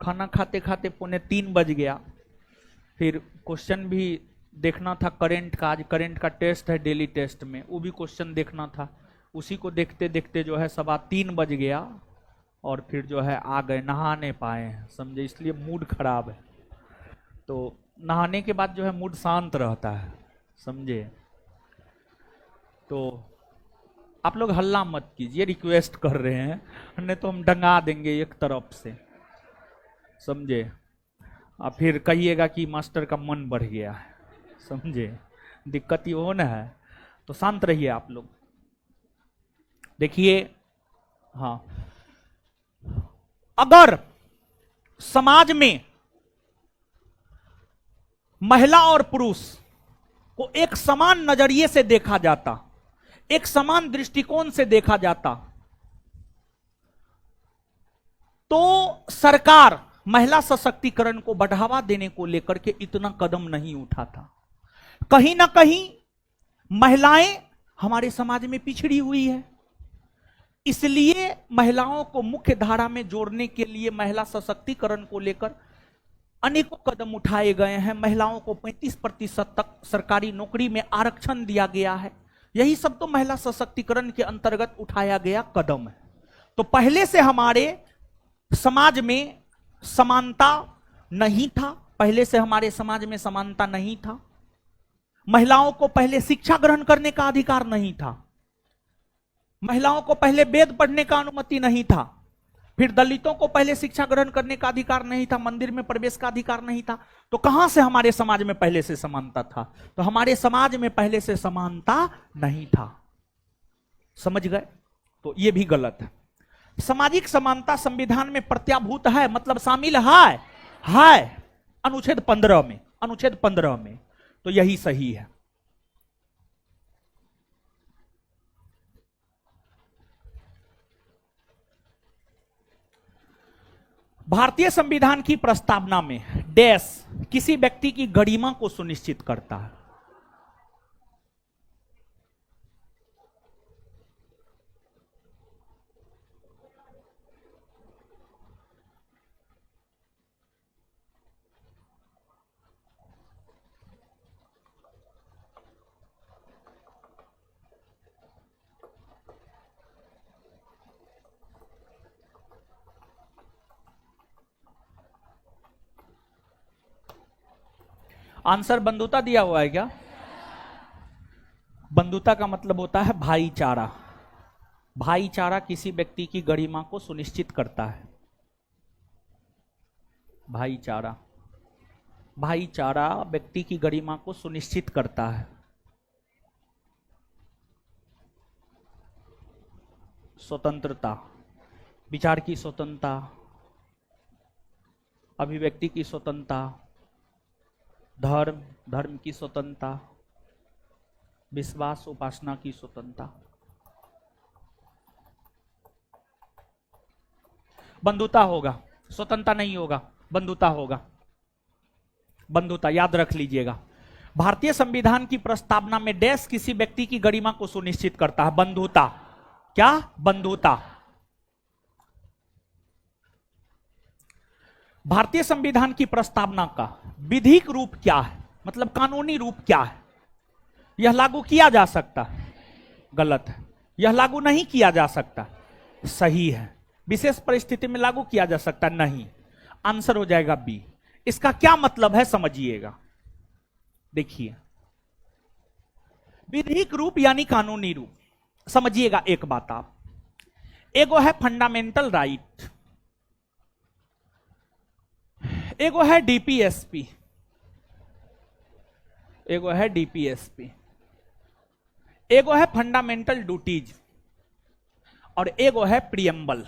खाना खाते खाते 2:45 बज गया, फिर क्वेश्चन भी देखना था करंट का, आज करंट का टेस्ट है डेली टेस्ट में, वो भी क्वेश्चन देखना था, उसी को देखते देखते जो है 3:15 बज गया, और फिर जो है आ गए, नहा नहीं पाए, समझे, इसलिए मूड खराब है। तो नहाने के बाद जो है मूड शांत रहता है, समझे। तो आप लोग हल्ला मत कीजिए, रिक्वेस्ट कर रहे हैं, नहीं तो हम डंगा देंगे एक तरफ से, समझे। और फिर कहिएगा कि मास्टर का मन बढ़ गया है, समझे, दिक्कत ही हो ना है। तो शांत रहिए आप लोग। देखिए, हाँ, अगर समाज में महिला और पुरुष को एक समान नजरिए से देखा जाता, एक समान दृष्टिकोण से देखा जाता, तो सरकार महिला सशक्तिकरण को बढ़ावा देने को लेकर के इतना कदम नहीं उठाता। कहीं ना कहीं महिलाएं हमारे समाज में पिछड़ी हुई है, इसलिए महिलाओं को मुख्य धारा में जोड़ने के लिए महिला सशक्तिकरण को लेकर अनेकों कदम उठाए गए हैं। महिलाओं को 35% तक सरकारी नौकरी में आरक्षण दिया गया है। यही सब तो महिला सशक्तिकरण के अंतर्गत उठाया गया कदम है। तो पहले से हमारे समाज में समानता नहीं था, पहले से हमारे समाज में समानता नहीं था। महिलाओं को पहले शिक्षा ग्रहण करने का अधिकार नहीं था, महिलाओं को पहले वेद पढ़ने का अनुमति नहीं था, फिर दलितों को पहले शिक्षा ग्रहण करने का अधिकार नहीं था, मंदिर में प्रवेश का अधिकार नहीं था। तो कहां से हमारे समाज में पहले से समानता था? तो हमारे समाज में पहले से समानता नहीं था। समझ गए? तो यह भी गलत है। सामाजिक समानता संविधान में प्रत्याभूत है, मतलब शामिल है अनुच्छेद 15 में, अनुच्छेद 15 में। तो यही सही है। भारतीय संविधान की प्रस्तावना में डैश किसी व्यक्ति की गरिमा को सुनिश्चित करता है। आंसर बंधुता दिया हुआ है क्या? बंधुता का मतलब होता है भाईचारा। भाईचारा किसी व्यक्ति की गरिमा को सुनिश्चित करता है। भाईचारा, भाईचारा व्यक्ति की गरिमा को सुनिश्चित करता है। स्वतंत्रता, विचार की स्वतंत्रता, अभिव्यक्ति की स्वतंत्रता, धर्म की स्वतंत्रता, विश्वास उपासना की स्वतंत्रता। बंधुता होगा, स्वतंत्रता नहीं होगा, बंधुता होगा। बंधुता याद रख लीजिएगा। भारतीय संविधान की प्रस्तावना में डैश किसी व्यक्ति की गरिमा को सुनिश्चित करता है। बंधुता। क्या? बंधुता। भारतीय संविधान की प्रस्तावना का विधिक रूप क्या है, मतलब कानूनी रूप क्या है? यह लागू किया जा सकता है? गलत है। यह लागू नहीं किया जा सकता? सही है। विशेष परिस्थिति में लागू किया जा सकता? नहीं। आंसर हो जाएगा बी। इसका क्या मतलब है समझिएगा। देखिए, विधिक रूप यानी कानूनी रूप। समझिएगा एक बात आप, एगो है फंडामेंटल राइट, एगो है डीपीएसपी, एगो है डीपीएसपी, एगो है फंडामेंटल ड्यूटीज और एगो है प्रियम्बल।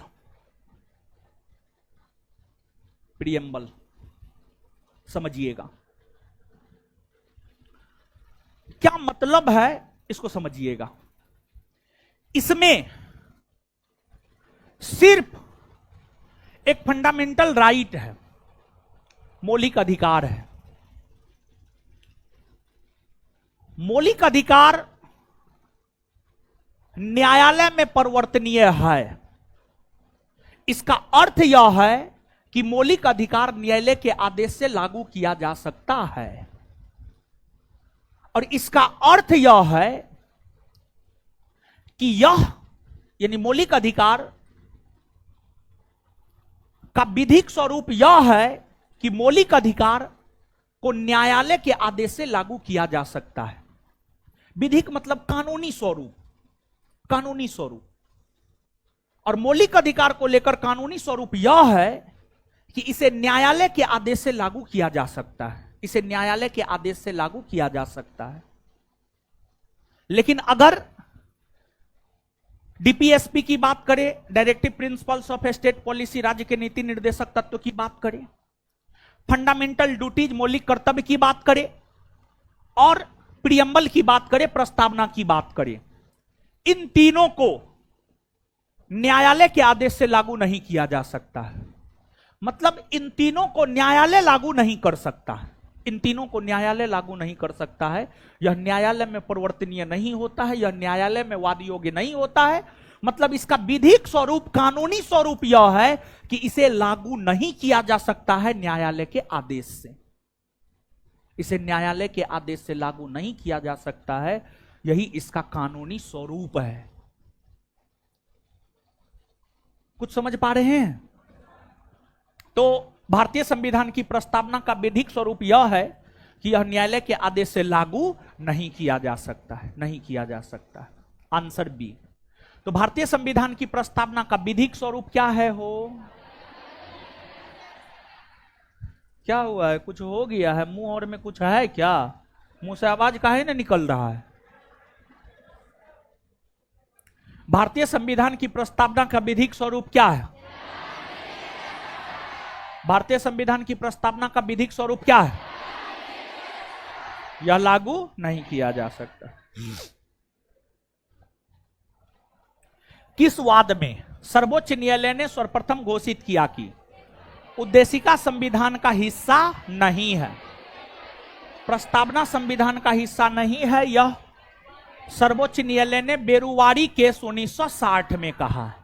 प्रियम्बल समझिएगा क्या मतलब है, इसको समझिएगा। इसमें सिर्फ एक फंडामेंटल राइट है, मौलिक अधिकार है। मौलिक अधिकार न्यायालय में परिवर्तनीय है। इसका अर्थ यह है कि मौलिक अधिकार न्यायालय के आदेश से लागू किया जा सकता है। और इसका अर्थ यह है कि यह यानी मौलिक अधिकार का विधिक स्वरूप यह है कि मौलिक अधिकार को न्यायालय के आदेश से लागू किया जा सकता है। विधिक मतलब कानूनी स्वरूप, कानूनी स्वरूप। और मौलिक अधिकार को लेकर कानूनी स्वरूप यह है कि इसे न्यायालय के आदेश से लागू किया जा सकता है। इसे न्यायालय के आदेश से लागू किया जा सकता है। लेकिन अगर डीपीएसपी की बात करें, directive principles of state policy, राज्य के नीति निर्देशक तत्व की बात करें, फंडामेंटल ड्यूटीज मौलिक कर्तव्य की बात करें और प्रियम्बल की बात करें, प्रस्तावना की बात करें, इन तीनों को न्यायालय के आदेश से लागू नहीं किया जा सकता है। मतलब इन तीनों को न्यायालय लागू नहीं कर सकता है। इन तीनों को न्यायालय लागू नहीं कर सकता है। यह न्यायालय में परिवर्तनीय नहीं होता है, यह न्यायालय में वाद योग्य नहीं होता है। मतलब इसका विधिक स्वरूप, कानूनी स्वरूप यह है कि इसे लागू नहीं किया जा सकता है न्यायालय के आदेश से। इसे न्यायालय के आदेश से लागू नहीं किया जा सकता है, यही इसका कानूनी स्वरूप है। कुछ समझ पा रहे हैं? तो भारतीय संविधान की प्रस्तावना का विधिक स्वरूप यह है कि यह न्यायालय के आदेश से लागू नहीं किया जा सकता है, नहीं किया जा सकता है। Answer B. तो भारतीय संविधान की प्रस्तावना का विधिक स्वरूप क्या है? हो क्या हुआ है? कुछ हो गया है मुंह और में कुछ है क्या? मुंह से आवाज काहे ना निकल रहा है? भारतीय संविधान की प्रस्तावना का विधिक स्वरूप क्या है? भारतीय संविधान की प्रस्तावना का विधिक स्वरूप क्या है? यह लागू नहीं किया जा सकता। किस वाद में सर्वोच्च न्यायालय ने सर्वप्रथम घोषित किया कि उद्देशिका संविधान का हिस्सा नहीं है? प्रस्तावना संविधान का हिस्सा नहीं है, यह सर्वोच्च न्यायालय ने बेरुवारी केस 1960 में कहा है।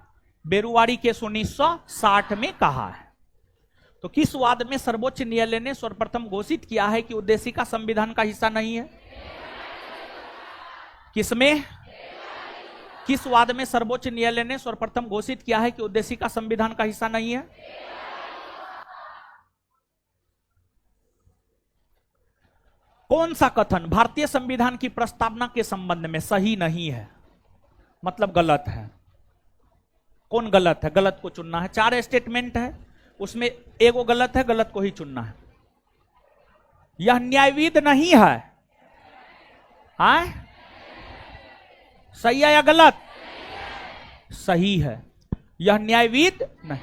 बेरुवारी केस 1960 में कहा है। तो किस वाद में सर्वोच्च न्यायालय ने सर्वप्रथम घोषित किया है कि उद्देशिका संविधान का हिस्सा नहीं है? किसमें? किस वाद में सर्वोच्च न्यायालय ने सर्वप्रथम घोषित किया है कि उद्देशिका संविधान का हिस्सा नहीं है? कौन सा कथन भारतीय संविधान की प्रस्तावना के संबंध में सही नहीं है, मतलब गलत है? कौन गलत है? गलत को चुनना है। 4 स्टेटमेंट है, उसमें एगो गलत है, गलत को ही चुनना है। यह न्यायविद नहीं है। हाँ, सही है या गलत? सही है। यह न्यायविद नहीं,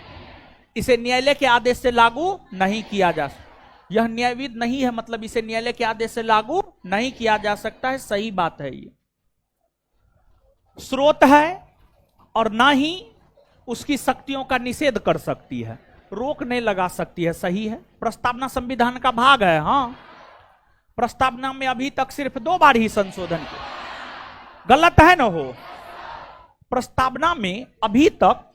इसे न्यायालय के आदेश से लागू नहीं किया जा सकता। यह न्यायविद नहीं है मतलब इसे न्यायालय के आदेश से लागू नहीं किया जा सकता है। सही बात है। ये स्रोत है और ना ही उसकी शक्तियों का निषेध कर सकती है, रोक नहीं लगा सकती है। सही है। प्रस्तावना संविधान का भाग है। हाँ, प्रस्तावना में अभी तक सिर्फ 2 बार ही संशोधन किया। गलत है ना? हो प्रस्तावना में अभी तक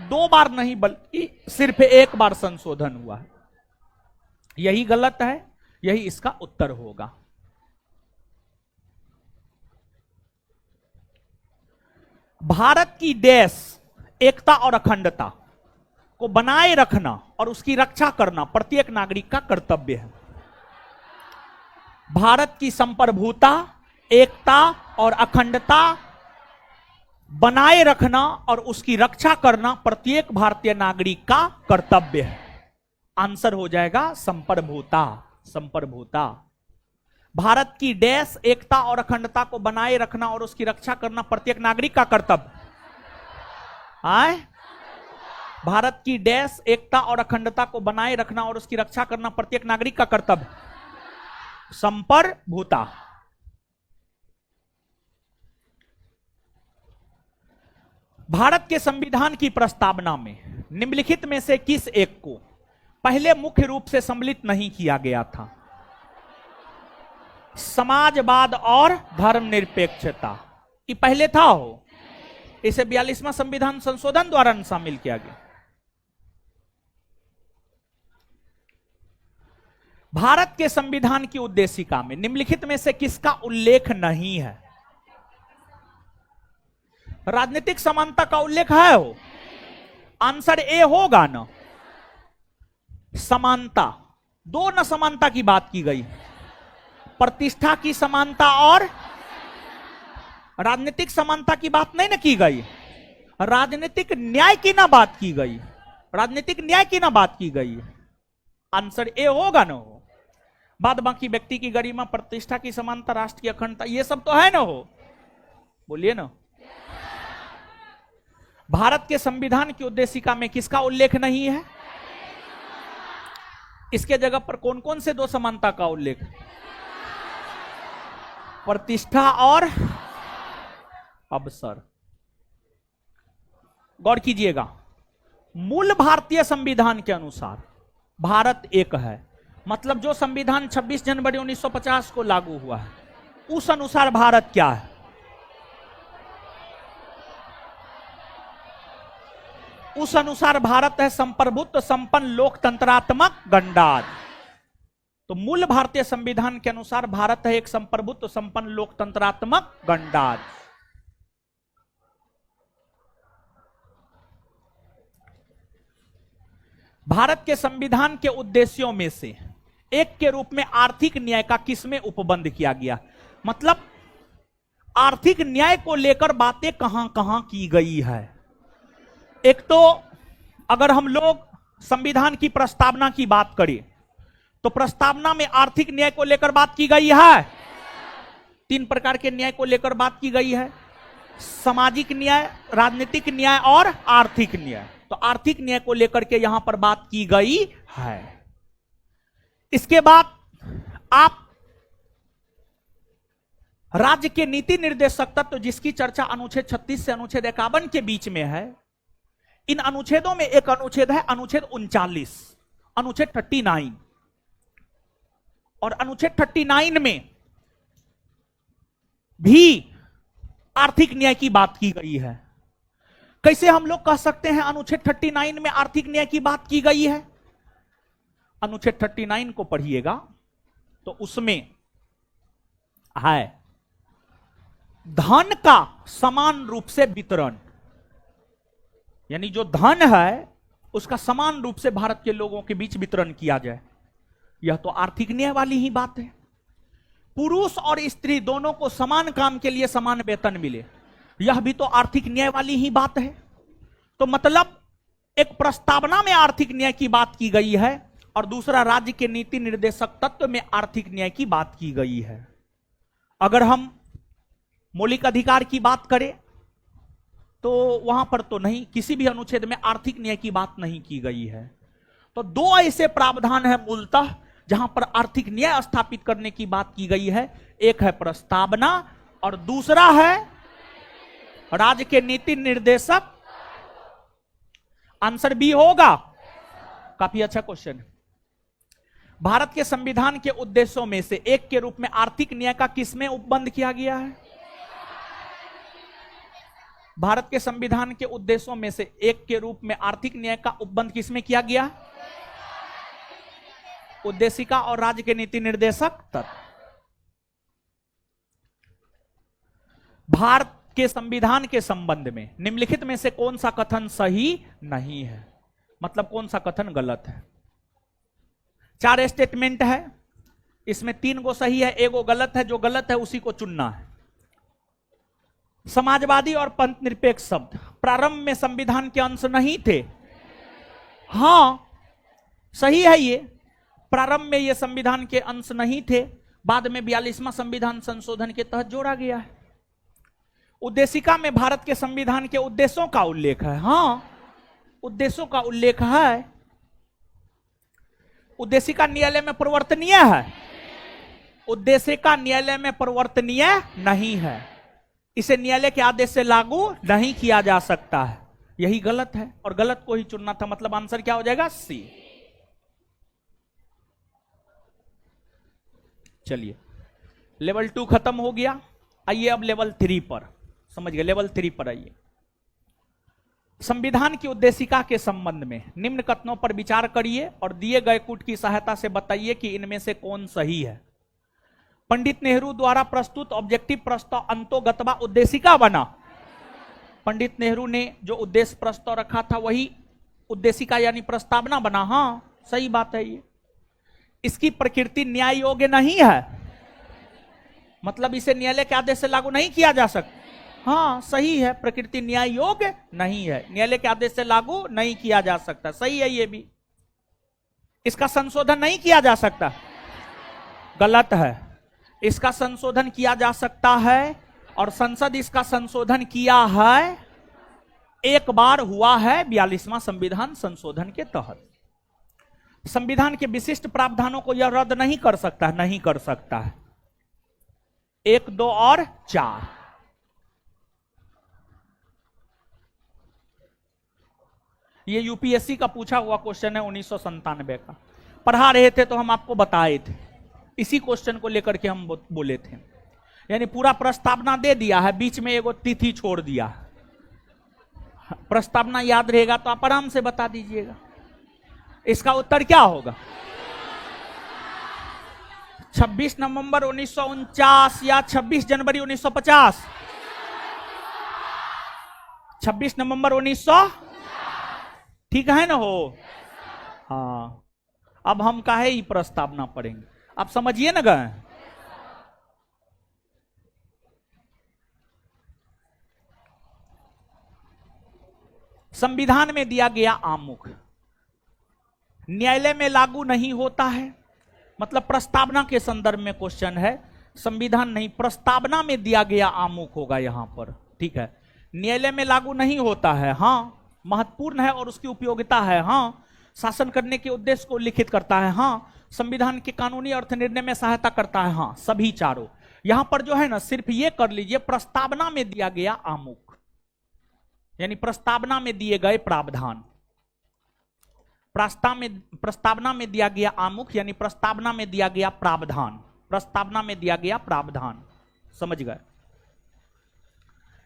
2 बार नहीं बल्कि सिर्फ 1 बार संशोधन हुआ है। यही गलत है, यही इसका उत्तर होगा। भारत की देश एकता और अखंडता को बनाए रखना और उसकी रक्षा करना प्रत्येक नागरिक का कर्तव्य है। भारत की संप्रभुता, एकता और अखंडता बनाए रखना और उसकी रक्षा करना प्रत्येक भारतीय नागरिक का कर्तव्य है। आंसर हो जाएगा संप्रभुता। संप्रभुता। भारत की देश एकता और अखंडता को बनाए रखना और उसकी रक्षा करना प्रत्येक नागरिक का कर्तव्य। आए? भारत की देश एकता और अखंडता को बनाए रखना और उसकी रक्षा करना प्रत्येक नागरिक का कर्तव्य। संप्रभुता। भारत के संविधान की प्रस्तावना में निम्नलिखित में से किस एक को पहले मुख्य रूप से सम्मिलित नहीं किया गया था? समाजवाद और धर्मनिरपेक्षता। ये पहले था हो, इसे 42वां संविधान संशोधन द्वारा शामिल किया गया। भारत के संविधान की उद्देशिका में निम्नलिखित में से किसका उल्लेख नहीं है? राजनीतिक समानता का उल्लेख है हो? आंसर ए होगा ना। समानता, 2 न समानता की बात की गई, प्रतिष्ठा की समानता और राजनीतिक समानता की बात नहीं ना की गई। राजनीतिक न्याय की ना बात की गई, राजनीतिक न्याय की ना बात की गई। आंसर ए होगा ना। हो बाद बाकी व्यक्ति की गरिमा, प्रतिष्ठा की समानता, राष्ट्र की अखंडता, ये सब तो है ना। हो बोलिए ना। भारत के संविधान की उद्देशिका में किसका उल्लेख नहीं है? इसके जगह पर कौन कौन से 2 समानता का उल्लेख? प्रतिष्ठा और अवसर। गौर कीजिएगा, मूल भारतीय संविधान के अनुसार भारत एक है, मतलब जो संविधान 26 जनवरी 1950 को लागू हुआ है उस अनुसार भारत क्या है? उस अनुसार भारत है संप्रभुत्व संपन्न लोकतंत्रात्मक गणराज्य। तो मूल भारतीय संविधान के अनुसार भारत है एक संप्रभुत्व संपन्न लोकतंत्रात्मक गणराज्य। भारत के संविधान के उद्देश्यों में से एक के रूप में आर्थिक न्याय का किसमें उपबंध किया गया? मतलब आर्थिक न्याय को लेकर बातें कहां कहां की गई है। एक तो अगर हम लोग संविधान की प्रस्तावना की बात करें तो प्रस्तावना में आर्थिक न्याय को लेकर बात की गई है। 3 प्रकार के न्याय को लेकर बात की गई है, सामाजिक न्याय, राजनीतिक न्याय और आर्थिक न्याय। तो आर्थिक न्याय को लेकर के यहां पर बात की गई है। इसके बाद आप राज्य के नीति निर्देशक तत्व जिसकी चर्चा अनुच्छेद 36 से अनुच्छेद 51 के बीच में है, इन अनुच्छेदों में एक अनुच्छेद है अनुच्छेद 39, अनुच्छेद 39, और अनुच्छेद 39 में भी आर्थिक न्याय की बात की गई है। कैसे हम लोग कह सकते हैं अनुच्छेद 39 में आर्थिक न्याय की बात की गई है? अनुच्छेद 39 को पढ़िएगा तो उसमें है धन का समान रूप से वितरण, यानी जो धन है उसका समान रूप से भारत के लोगों के बीच वितरण किया जाए। यह तो आर्थिक न्याय वाली ही बात है। पुरुष और स्त्री दोनों को समान काम के लिए समान वेतन मिले, यह भी तो आर्थिक न्याय वाली ही बात है। तो मतलब एक प्रस्तावना में आर्थिक न्याय की बात की गई है और दूसरा राज्य के नीति निर्देशक तत्व में आर्थिक न्याय की बात की गई है। अगर हम मौलिक अधिकार की बात करें तो वहां पर तो नहीं, किसी भी अनुच्छेद में आर्थिक न्याय की बात नहीं की गई है। तो 2 ऐसे प्रावधान है मूलतः जहां पर आर्थिक न्याय स्थापित करने की बात की गई है। एक है प्रस्तावना और दूसरा है राज्य के नीति निर्देशक। आंसर बी होगा। काफी अच्छा क्वेश्चन है। भारत के संविधान के उद्देश्यों में से एक के रूप में आर्थिक न्याय का किसमें उपबंध किया गया है? भारत के संविधान के उद्देश्यों में से एक के रूप में आर्थिक न्याय का उपबंध किसमें किया गया? उद्देशिका और राज्य के नीति निर्देशक तत्व। भारत के संविधान के संबंध में निम्नलिखित में से कौन सा कथन सही नहीं है? मतलब कौन सा कथन गलत है? 4 स्टेटमेंट है, इसमें 3 गो सही है, 1 गो गलत है। जो गलत है उसी को चुनना है। समाजवादी और पंथ निरपेक्ष शब्द प्रारंभ में संविधान के अंश नहीं थे। हां, सही है ये। प्रारंभ में ये संविधान के अंश नहीं थे, बाद में 42वां संविधान संशोधन के तहत जोड़ा गया है। उद्देशिका में भारत के संविधान के उद्देश्यों का उल्लेख है। हां, उद्देश्यों का उल्लेख है। उद्देशिका न्यायालय में परिवर्तनीय है? उद्देशिका न्यायालय में परिवर्तनीय नहीं है। इसे न्यायालय के आदेश से लागू नहीं किया जा सकता है। यही गलत है और गलत को ही चुनना था। मतलब आंसर क्या हो जाएगा? सी। चलिए, लेवल 2 खत्म हो गया। आइए अब लेवल 3 पर। समझ गए? लेवल 3 पर आइए। संविधान की उद्देशिका के संबंध में निम्न कथनों पर विचार करिए और दिए गए कूट की सहायता से बताइए कि इनमें से कौन सही है। पंडित नेहरू द्वारा प्रस्तुत ऑब्जेक्टिव प्रस्ताव अंतोगतवा उद्देशिका बना। पंडित नेहरू ने जो उद्देश्य प्रस्ताव रखा था वही उद्देशिका यानी प्रस्तावना बना। हां, सही बात है ये। इसकी प्रकृति न्याय योग्य नहीं है, मतलब इसे न्यायालय के आदेश से लागू नहीं किया जा सकता। हाँ, सही है, प्रकृति न्याय योग्य नहीं है, न्यायालय के आदेश से लागू नहीं किया जा सकता। सही है ये भी। इसका संशोधन नहीं किया जा सकता, गलत है। इसका संशोधन किया जा सकता है और संसद इसका संशोधन किया है, एक बार हुआ है 42वां संविधान संशोधन के तहत। संविधान के विशिष्ट प्रावधानों को यह रद्द नहीं कर सकता है, नहीं कर सकता है। 1, 2 और 4। ये यूपीएससी का पूछा हुआ क्वेश्चन है 1997 का। पढ़ा रहे थे तो हम आपको बताए थे, इसी क्वेश्चन को लेकर के हम बोले थे। यानी पूरा प्रस्तावना दे दिया है, बीच में एगो तिथि छोड़ दिया। प्रस्तावना याद रहेगा तो आप आराम से बता दीजिएगा। इसका उत्तर क्या होगा? 26 नवंबर 1949 या 26 जनवरी 1950? 26 नवंबर 1900, ठीक है ना हो? हाँ, अब हम काहे ही प्रस्तावना पढ़ेंगे, आप समझिए ना गए। संविधान में दिया गया आमुख न्यायालय में लागू नहीं होता है, मतलब प्रस्तावना के संदर्भ में क्वेश्चन है, संविधान नहीं, प्रस्तावना में दिया गया आमुख होगा यहां पर, ठीक है। न्यायालय में लागू नहीं होता है, हाँ, महत्वपूर्ण है और उसकी उपयोगिता है, हाँ, शासन करने के उद्देश्य को लिखित करता है, हाँ, संविधान के कानूनी अर्थ निर्णय में सहायता करता है, हाँ, सभी चारों। यहां पर जो है ना सिर्फ ये कर लीजिए, प्रस्तावना में दिया गया आमुख, यानी प्रस्तावना में दिए गए प्रावधान, प्रस्तावना में दिया गया आमुख यानी प्रस्तावना में दिया गया प्रावधान, प्रस्तावना में दिया गया प्रावधान, समझ गए।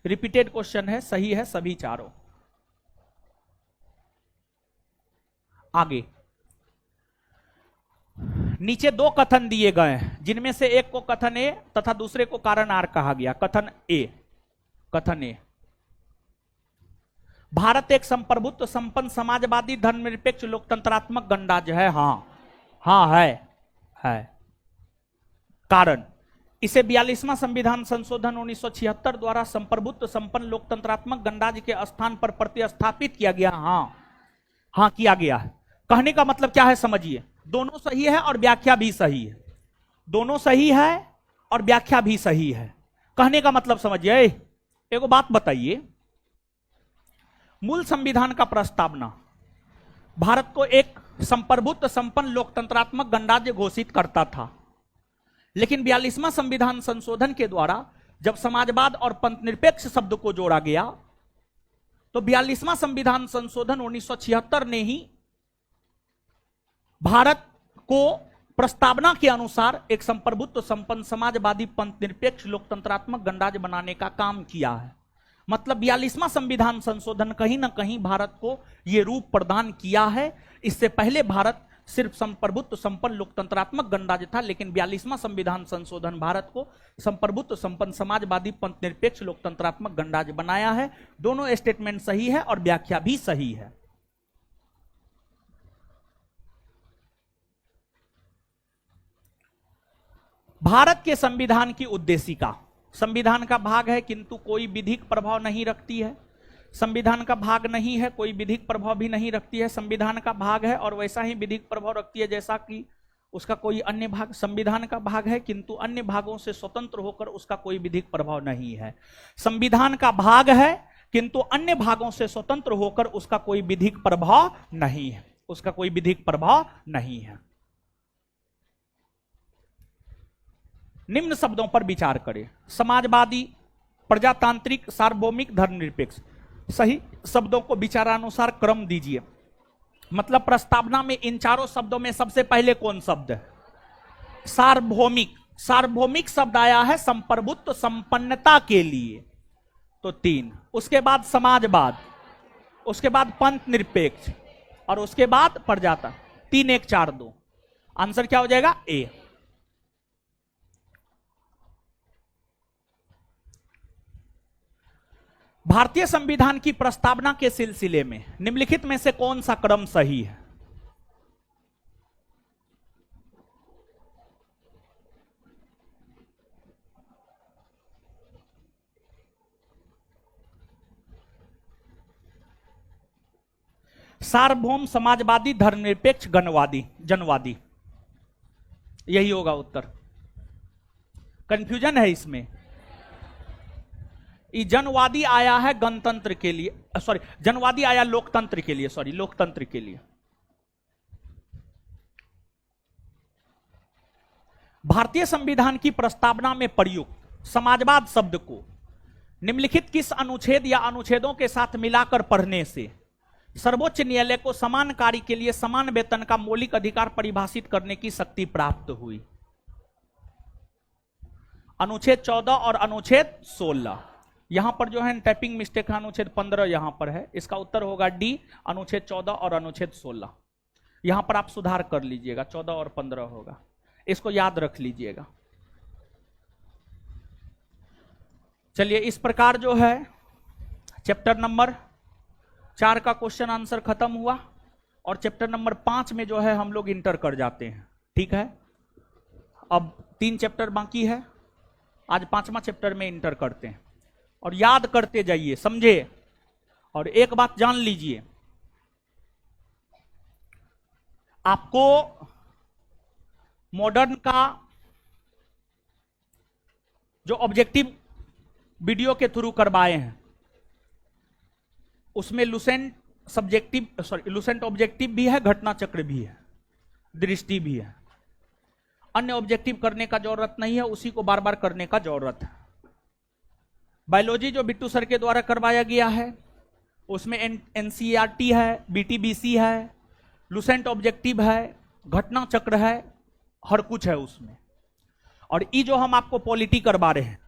रिपीटेड क्वेश्चन है, सही है सभी चारों। आगे नीचे दो कथन दिए गए हैं, जिनमें से एक को कथन ए तथा दूसरे को कारण आर कहा गया। कथन ए, भारत एक संप्रभुत्व संपन्न समाजवादी धर्मनिरपेक्ष लोकतंत्रात्मक गणराज्य है, हाँ है। कारण, इसे 42वां संविधान संशोधन 1976 द्वारा संप्रभुत्व संपन्न लोकतंत्रात्मक गणराज्य के स्थान पर प्रतिस्थापित किया गया, हाँ किया गया है। कहने का मतलब क्या है समझिए, दोनों सही है और व्याख्या भी सही है, दोनों सही है और व्याख्या भी सही है। कहने का मतलब समझिए, एगो बात बताइए, मूल संविधान का प्रस्तावना भारत को एक संप्रभुत्व संपन्न लोकतंत्रात्मक गणराज्य घोषित करता था, लेकिन 42वां संविधान संशोधन के द्वारा जब समाजवाद और पंथनिरपेक्ष शब्द को जोड़ा गया तो 42वां संविधान संशोधन 1976 ने ही भारत को प्रस्तावना के अनुसार एक संप्रभुत्व संपन्न समाजवादी पंथनिरपेक्ष लोकतंत्रात्मक गणराज्य बनाने का काम किया है। मतलब 42वां संविधान संशोधन कहीं ना कहीं भारत को यह रूप प्रदान किया है। इससे पहले भारत सिर्फ संप्रभुत्व संपन्न लोकतंत्रात्मक गणराज्य था, लेकिन 42वां संविधान संशोधन भारत को संप्रभुत्व संपन्न समाजवादी पंथनिरपेक्ष लोकतंत्रात्मक गणराज्य बनाया है। दोनों स्टेटमेंट सही है और व्याख्या भी सही है। भारत के संविधान की उद्देशिका, संविधान का भाग है किंतु कोई विधिक प्रभाव नहीं रखती है, संविधान का भाग नहीं है, कोई विधिक प्रभाव भी नहीं रखती है, संविधान का भाग है और वैसा ही विधिक प्रभाव रखती है जैसा कि उसका कोई अन्य भाग। संविधान का भाग है किंतु अन्य भागों से स्वतंत्र होकर उसका कोई विधिक प्रभाव नहीं है। संविधान का भाग है किंतु अन्य भागों से स्वतंत्र होकर उसका कोई विधिक प्रभाव नहीं है, उसका कोई विधिक प्रभाव नहीं है। निम्न शब्दों पर विचार करें, समाजवादी, प्रजातांत्रिक, सार्वभौमिक, धर्मनिरपेक्ष। सही शब्दों को विचारानुसार क्रम दीजिए। मतलब प्रस्तावना में इन चारों शब्दों में सबसे पहले कौन शब्द है? सार्वभौमिक। सार्वभौमिक शब्द आया है संप्रभुत्व संपन्नता के लिए, तो 3। उसके बाद समाजवाद, उसके बाद पंथ निरपेक्ष और उसके बाद प्रजाता। 3 1 4 2। आंसर क्या हो जाएगा? ए। भारतीय संविधान की प्रस्तावना के सिलसिले में निम्नलिखित में से कौन सा क्रम सही है? सार्वभौम, समाजवादी, धर्मनिरपेक्ष, जनवादी, यही होगा उत्तर। कंफ्यूजन है इसमें। ये जनवादी आया है गणतंत्र के लिए, सॉरी जनवादी आया लोकतंत्र के लिए, सॉरी लोकतंत्र के लिए। भारतीय संविधान की प्रस्तावना में प्रयुक्त समाजवाद शब्द को निम्नलिखित किस अनुच्छेद या अनुच्छेदों के साथ मिलाकर पढ़ने से सर्वोच्च न्यायालय को समान कार्य के लिए समान वेतन का मौलिक अधिकार परिभाषित करने की शक्ति प्राप्त हुई? अनुच्छेद 14 और अनुच्छेद 16। यहां पर जो है टाइपिंग मिस्टेक है, अनुच्छेद 15 यहां पर है, इसका उत्तर होगा डी, अनुच्छेद 14 और अनुच्छेद 16। यहां पर आप सुधार कर लीजिएगा, 14 और 15 होगा, इसको याद रख लीजिएगा। चलिए, इस प्रकार जो है चैप्टर नंबर 4 का क्वेश्चन आंसर खत्म हुआ और चैप्टर नंबर 5 में जो है हम लोग इंटर कर जाते हैं। ठीक है, अब 3 चैप्टर बाकी है, आज 5वां चैप्टर में इंटर करते हैं और याद करते जाइए, समझे। और एक बात जान लीजिए, आपको मॉडर्न का जो ऑब्जेक्टिव वीडियो के थ्रू करवाए हैं उसमें लुसेंट लुसेंट ऑब्जेक्टिव भी है, घटना चक्र भी है, दृष्टि भी है। अन्य ऑब्जेक्टिव करने का जरूरत नहीं है, उसी को बार बार करने का जरूरत है। बायोलॉजी जो बिट्टू सर के द्वारा करवाया गया है उसमें एनसीईआरटी है, बीटीबीसी है, लुसेंट ऑब्जेक्टिव है, घटना चक्र है, हर कुछ है उसमें। और ये जो हम आपको पॉलिटी करवा रहे हैं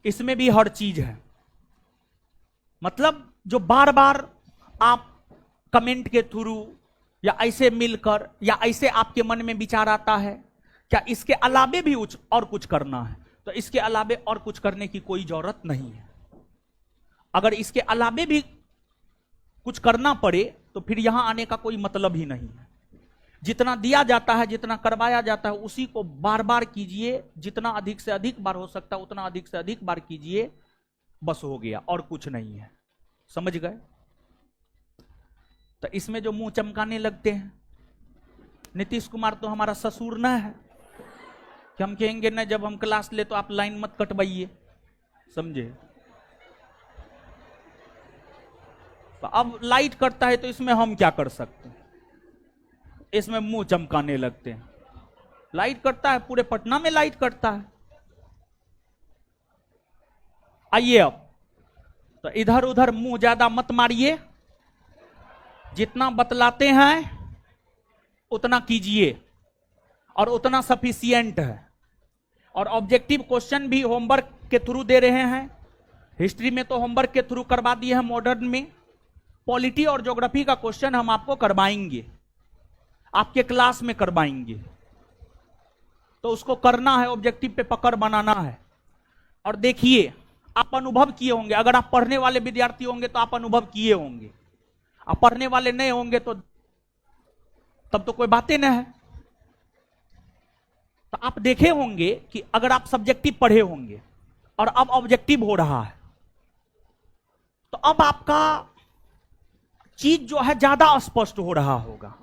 इसमें भी हर चीज है। मतलब जो बार बार आप कमेंट के थ्रू या ऐसे मिलकर या ऐसे आपके मन में विचार आता है क्या इसके अलावे भी और कुछ करना है, तो इसके अलावे और कुछ करने की कोई जरूरत नहीं है। अगर इसके अलावे भी कुछ करना पड़े तो फिर यहां आने का कोई मतलब ही नहीं है। जितना दिया जाता है, जितना करवाया जाता है उसी को बार बार कीजिए, जितना अधिक से अधिक बार हो सकता है उतना अधिक से अधिक बार कीजिए, बस हो गया, और कुछ नहीं है। समझ गए? तो इसमें जो मुंह चमकाने लगते हैं, नीतीश कुमार तो हमारा ससुर न है कि हम कहेंगे न जब हम क्लास ले तो आप लाइन मत कटवाइए, समझे। तो अब लाइट कटता है तो इसमें हम क्या कर सकते हैं, इसमें मुंह चमकाने लगते हैं। लाइट कटता है, पूरे पटना में लाइट कटता है। आइए अब, तो इधर उधर मुंह ज्यादा मत मारिए, जितना बतलाते हैं उतना कीजिए और उतना सफिशिएंट है। और ऑब्जेक्टिव क्वेश्चन भी होमवर्क के थ्रू दे रहे हैं। हिस्ट्री में तो होमवर्क के थ्रू करवा दिए हैं, मॉडर्न में पॉलिटी और ज्योग्राफी का क्वेश्चन हम आपको करवाएंगे, आपके क्लास में करवाएंगे। तो उसको करना है, ऑब्जेक्टिव पे पकड़ बनाना है। और देखिए, आप अनुभव किए होंगे, अगर आप पढ़ने वाले विद्यार्थी होंगे तो आप अनुभव किए होंगे, आप पढ़ने वाले नहीं होंगे तो तब तो कोई बातें न है। तो आप देखे होंगे कि अगर आप सब्जेक्टिव पढ़े होंगे और अब ऑब्जेक्टिव हो रहा है तो अब आपका चीज जो है ज्यादा स्पष्ट हो रहा होगा।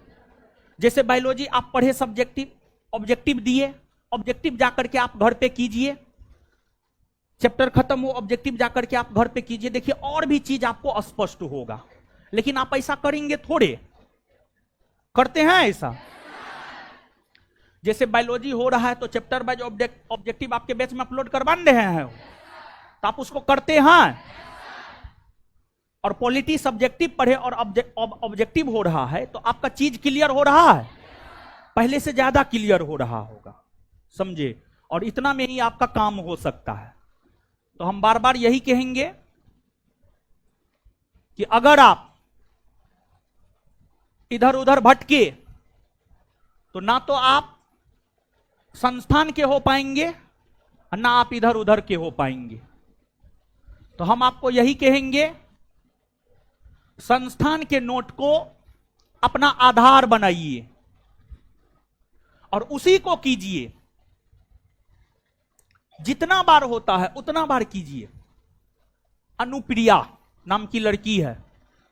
जैसे बायोलॉजी आप पढ़े सब्जेक्टिव, ऑब्जेक्टिव दिए, ऑब्जेक्टिव जाकर के आप घर पे कीजिए, चैप्टर खत्म हो, ऑब्जेक्टिव जाकर के आप घर पे कीजिए, देखिए और भी चीज आपको स्पष्ट होगा। लेकिन आप ऐसा करेंगे थोड़े, करते हैं ऐसा। जैसे बायोलॉजी हो रहा है तो चैप्टर वाइज ऑब्जेक्टिव आपके बैच में अपलोड करवा रहे हैं, तो आप उसको करते हैं। और पॉलिटी सब्जेक्टिव पढ़े और ऑब्जेक्टिव हो रहा है तो आपका चीज क्लियर हो रहा है, पहले से ज्यादा क्लियर हो रहा होगा, समझे। और इतना में ही आपका काम हो सकता है। तो हम बार बार यही कहेंगे कि अगर आप इधर उधर भटके तो ना तो आप संस्थान के हो पाएंगे ना आप इधर उधर के हो पाएंगे। तो हम आपको यही कहेंगे, संस्थान के नोट को अपना आधार बनाइए और उसी को कीजिए। जितना बार होता है उतना बार कीजिए। अनुप्रिया नाम की लड़की है,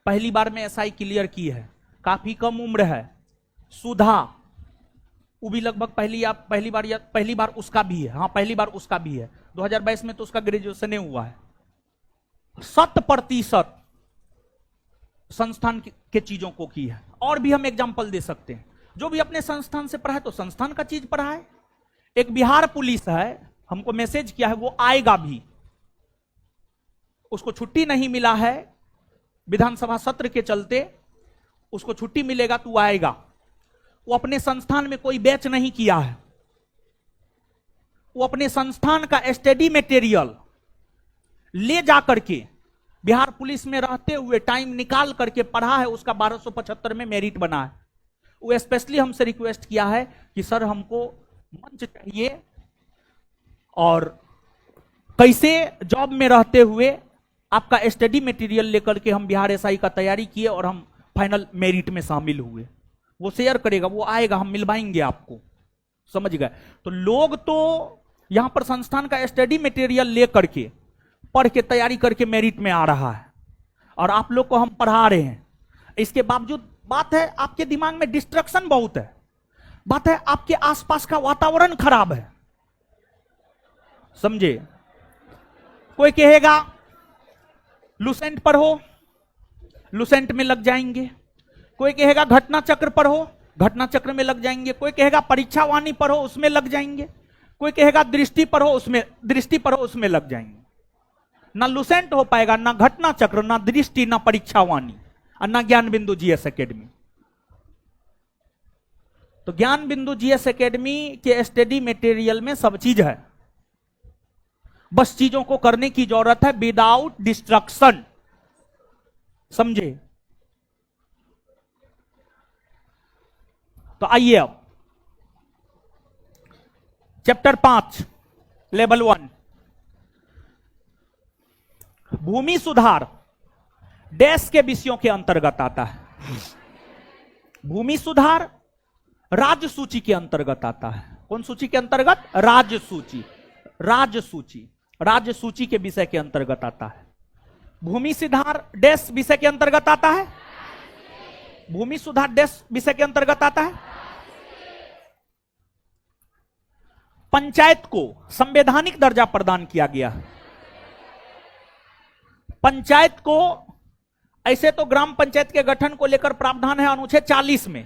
पहली बार में एसआई क्लियर की है, काफी कम उम्र है। सुधा, वो भी लगभग पहली बार उसका भी है, हाँ पहली बार उसका भी है। 2022 में तो उसका ग्रेजुएशन हुआ है। 100% संस्थान के चीजों को की है। और भी हम एग्जांपल दे सकते हैं, जो भी अपने संस्थान से पढ़ा है तो संस्थान का चीज पढ़ा है। एक बिहार पुलिस है, हमको मैसेज किया है, वो आएगा भी, उसको छुट्टी नहीं मिला है विधानसभा सत्र के चलते, उसको छुट्टी मिलेगा तो आएगा। वो अपने संस्थान में कोई बैच नहीं किया है, वो अपने संस्थान का स्टडी मटेरियल ले जाकर के बिहार पुलिस में रहते हुए टाइम निकाल करके पढ़ा है, उसका 1275 में मेरिट बना है। वो स्पेशली हमसे रिक्वेस्ट किया है कि सर हमको मंच चाहिए और कैसे जॉब में रहते हुए आपका स्टडी मटेरियल लेकर के हम बिहार एसआई का तैयारी किए और हम फाइनल मेरिट में शामिल हुए, वो शेयर करेगा, वो आएगा, हम मिलवाएंगे आपको, समझ गए। तो लोग तो यहां पर संस्थान का स्टडी मटेरियल ले करके पढ़ के तैयारी करके मेरिट में आ रहा है और आप लोग को हम पढ़ा रहे हैं। इसके बावजूद बात है आपके दिमाग में डिस्ट्रक्शन बहुत है, बात है आपके आसपास का वातावरण खराब है, समझे। कोई कहेगा लुसेंट पढ़ो, लुसेंट में लग जाएंगे। कोई कहेगा घटना चक्र पढ़ो, घटना चक्र में लग जाएंगे। कोई कहेगा परीक्षा वाणी पढ़ो, उसमें लग जाएंगे। कोई कहेगा दृष्टि पढ़ो, उसमें दृष्टि पढ़ो, उसमें लग जाएंगे। ना लुसेंट हो पाएगा, ना घटना चक्र, ना दृष्टि, ना परीक्षा वाणी और ना ज्ञान बिंदु जीएस एकेडमी। तो ज्ञान बिंदु जीएस एकेडमी के स्टडी मटेरियल में सब चीज है, बस चीजों को करने की जरूरत है विदाउट डिस्ट्रक्शन, समझे। तो आइए अब चैप्टर 5 लेवल 1 भूमि सुधार डैश के विषयों के अंतर्गत आता है। भूमि सुधार राज्य सूची के अंतर्गत आता है। कौन सूची के अंतर्गत? राज्य सूची। राज्य सूची, राज्य सूची के विषय के अंतर्गत आता है। भूमि सुधार डैश विषय के अंतर्गत आता है। भूमि सुधार डैश विषय के अंतर्गत आता है। पंचायत को संवैधानिक दर्जा प्रदान किया गया। पंचायत को, ऐसे तो ग्राम पंचायत के गठन को लेकर प्रावधान है अनुच्छेद 40 में,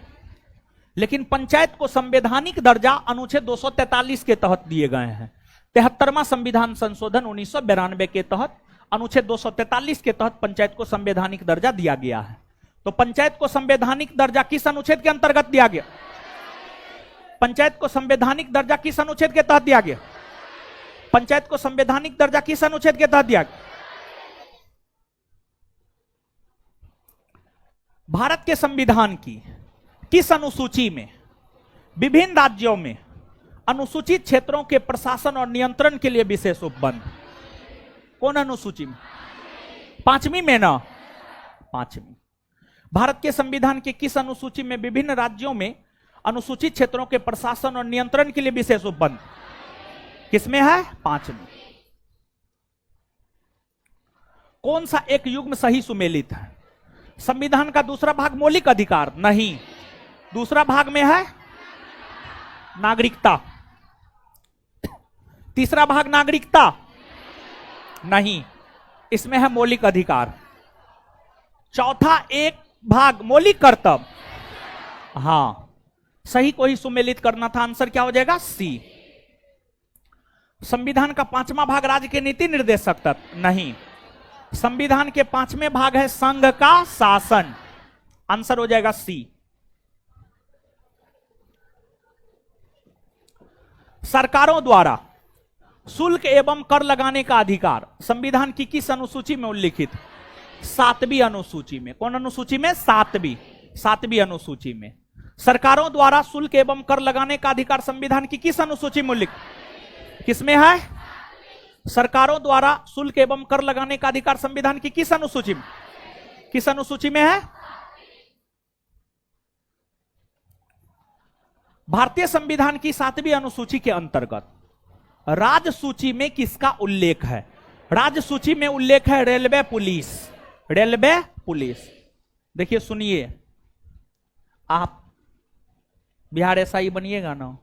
लेकिन पंचायत को संवैधानिक दर्जा अनुच्छेद 243 के तहत दिए गए हैं। 73वां संविधान संशोधन 1992 के तहत अनुच्छेद 243 के तहत पंचायत को संवैधानिक दर्जा दिया गया है। तो पंचायत को संवैधानिक दर्जा किस अनुच्छेद के अंतर्गत दिया गया? पंचायत को संवैधानिक दर्जा किस अनुच्छेद के तहत दिया गया? पंचायत को संवैधानिक दर्जा किस अनुच्छेद के तहत दिया गया? भारत के संविधान की किस अनुसूची में विभिन्न राज्यों में अनुसूचित क्षेत्रों के प्रशासन और नियंत्रण के लिए विशेष उपबंध? कौन अनुसूची में? 5वीं में ना? 5वीं। भारत के संविधान के किस अनुसूची में विभिन्न राज्यों में अनुसूचित क्षेत्रों के प्रशासन और नियंत्रण के लिए विशेष उपबंध? किसमें है? 5वीं। कौन सा एक युग्म सही सुमेलित है? संविधान का दूसरा भाग मौलिक अधिकार? नहीं। दूसरा भाग में है नागरिकता। तीसरा भाग नागरिकता? नहीं, इसमें है मौलिक अधिकार। चौथा एक भाग मौलिक कर्तव्य। हां, सही को ही सुमेलित करना था, आंसर क्या हो जाएगा? सी। संविधान का 5वां भाग राज्य के नीति निर्देशक तत्व? नहीं। संविधान के 5वें भाग है संघ का शासन, आंसर हो जाएगा सी। सरकारों द्वारा शुल्क एवं कर लगाने का अधिकार संविधान की किस अनुसूची में उल्लिखित? 7वीं अनुसूची में। कौन अनुसूची में? 7वीं अनुसूची में। सरकारों द्वारा शुल्क एवं कर लगाने का अधिकार संविधान की किस अनुसूची में उल्लिखित? किसमें है? सरकारों द्वारा शुल्क एवं कर लगाने का अधिकार संविधान की किस अनुसूची में? किस अनुसूची में है? भारतीय संविधान की 7वीं अनुसूची के अंतर्गत राज्य सूची में किसका उल्लेख है? राज्य सूची में उल्लेख है रेलवे पुलिस। Railway police. देखिए सुनिए, आप बिहार एसआई बनिएगा ना,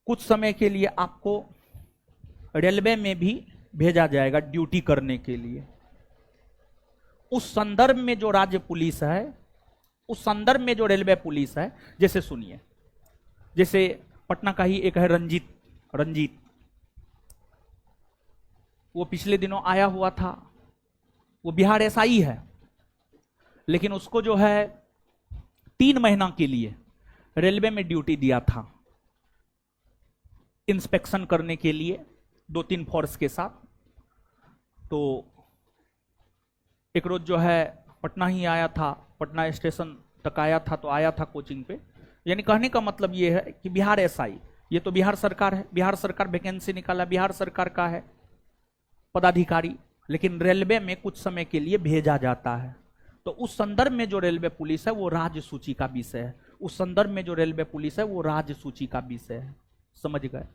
कुछ समय के लिए आपको रेलवे में भी भेजा जाएगा ड्यूटी करने के लिए। उस संदर्भ में जो राज्य पुलिस है, उस संदर्भ में जो रेलवे पुलिस है, जैसे सुनिए, जैसे पटना का ही एक है रंजीत, वो पिछले दिनों आया हुआ था, वो बिहार एसआई है, लेकिन उसको जो है 3 महीना के लिए रेलवे में ड्यूटी दिया था इंस्पेक्शन करने के लिए 2-3 फोर्स के साथ। तो एक रोज जो है पटना ही आया था, पटना स्टेशन तक आया था, तो आया था कोचिंग पे। यानी कहने का मतलब ये है कि बिहार एसआई, ये तो बिहार सरकार है, बिहार सरकार वैकेंसी निकाला, बिहार सरकार का है पदाधिकारी, लेकिन रेलवे में कुछ समय के लिए भेजा जाता है। तो उस संदर्भ में जो रेलवे पुलिस है वो राज्य सूची का विषय है। उस संदर्भ में जो रेलवे पुलिस है वो राज्य सूची का विषय है। समझ गए?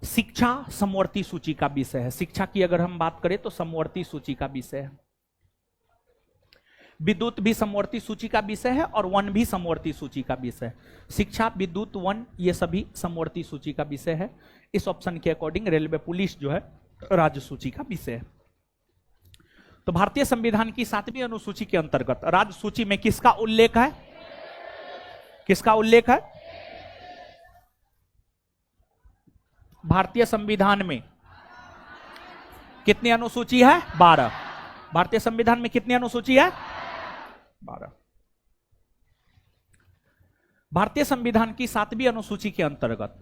शिक्षा समवर्ती सूची का विषय है। शिक्षा की अगर हम बात करें तो समवर्ती सूची का विषय है। विद्युत भी समवर्ती सूची का विषय है और वन भी समवर्ती सूची का विषय है। शिक्षा, विद्युत, वन ये सभी समवर्ती सूची का विषय है। इस ऑप्शन के अकॉर्डिंग रेलवे पुलिस जो है राज्य सूची का विषय है। तो भारतीय संविधान की 7वीं अनुसूची के अंतर्गत राज्य सूची में किसका उल्लेख है? किसका उल्लेख है? भारतीय संविधान में कितनी अनुसूची है? 12। भारतीय संविधान में कितनी अनुसूची है? 12। भारतीय संविधान की 7वीं अनुसूची के अंतर्गत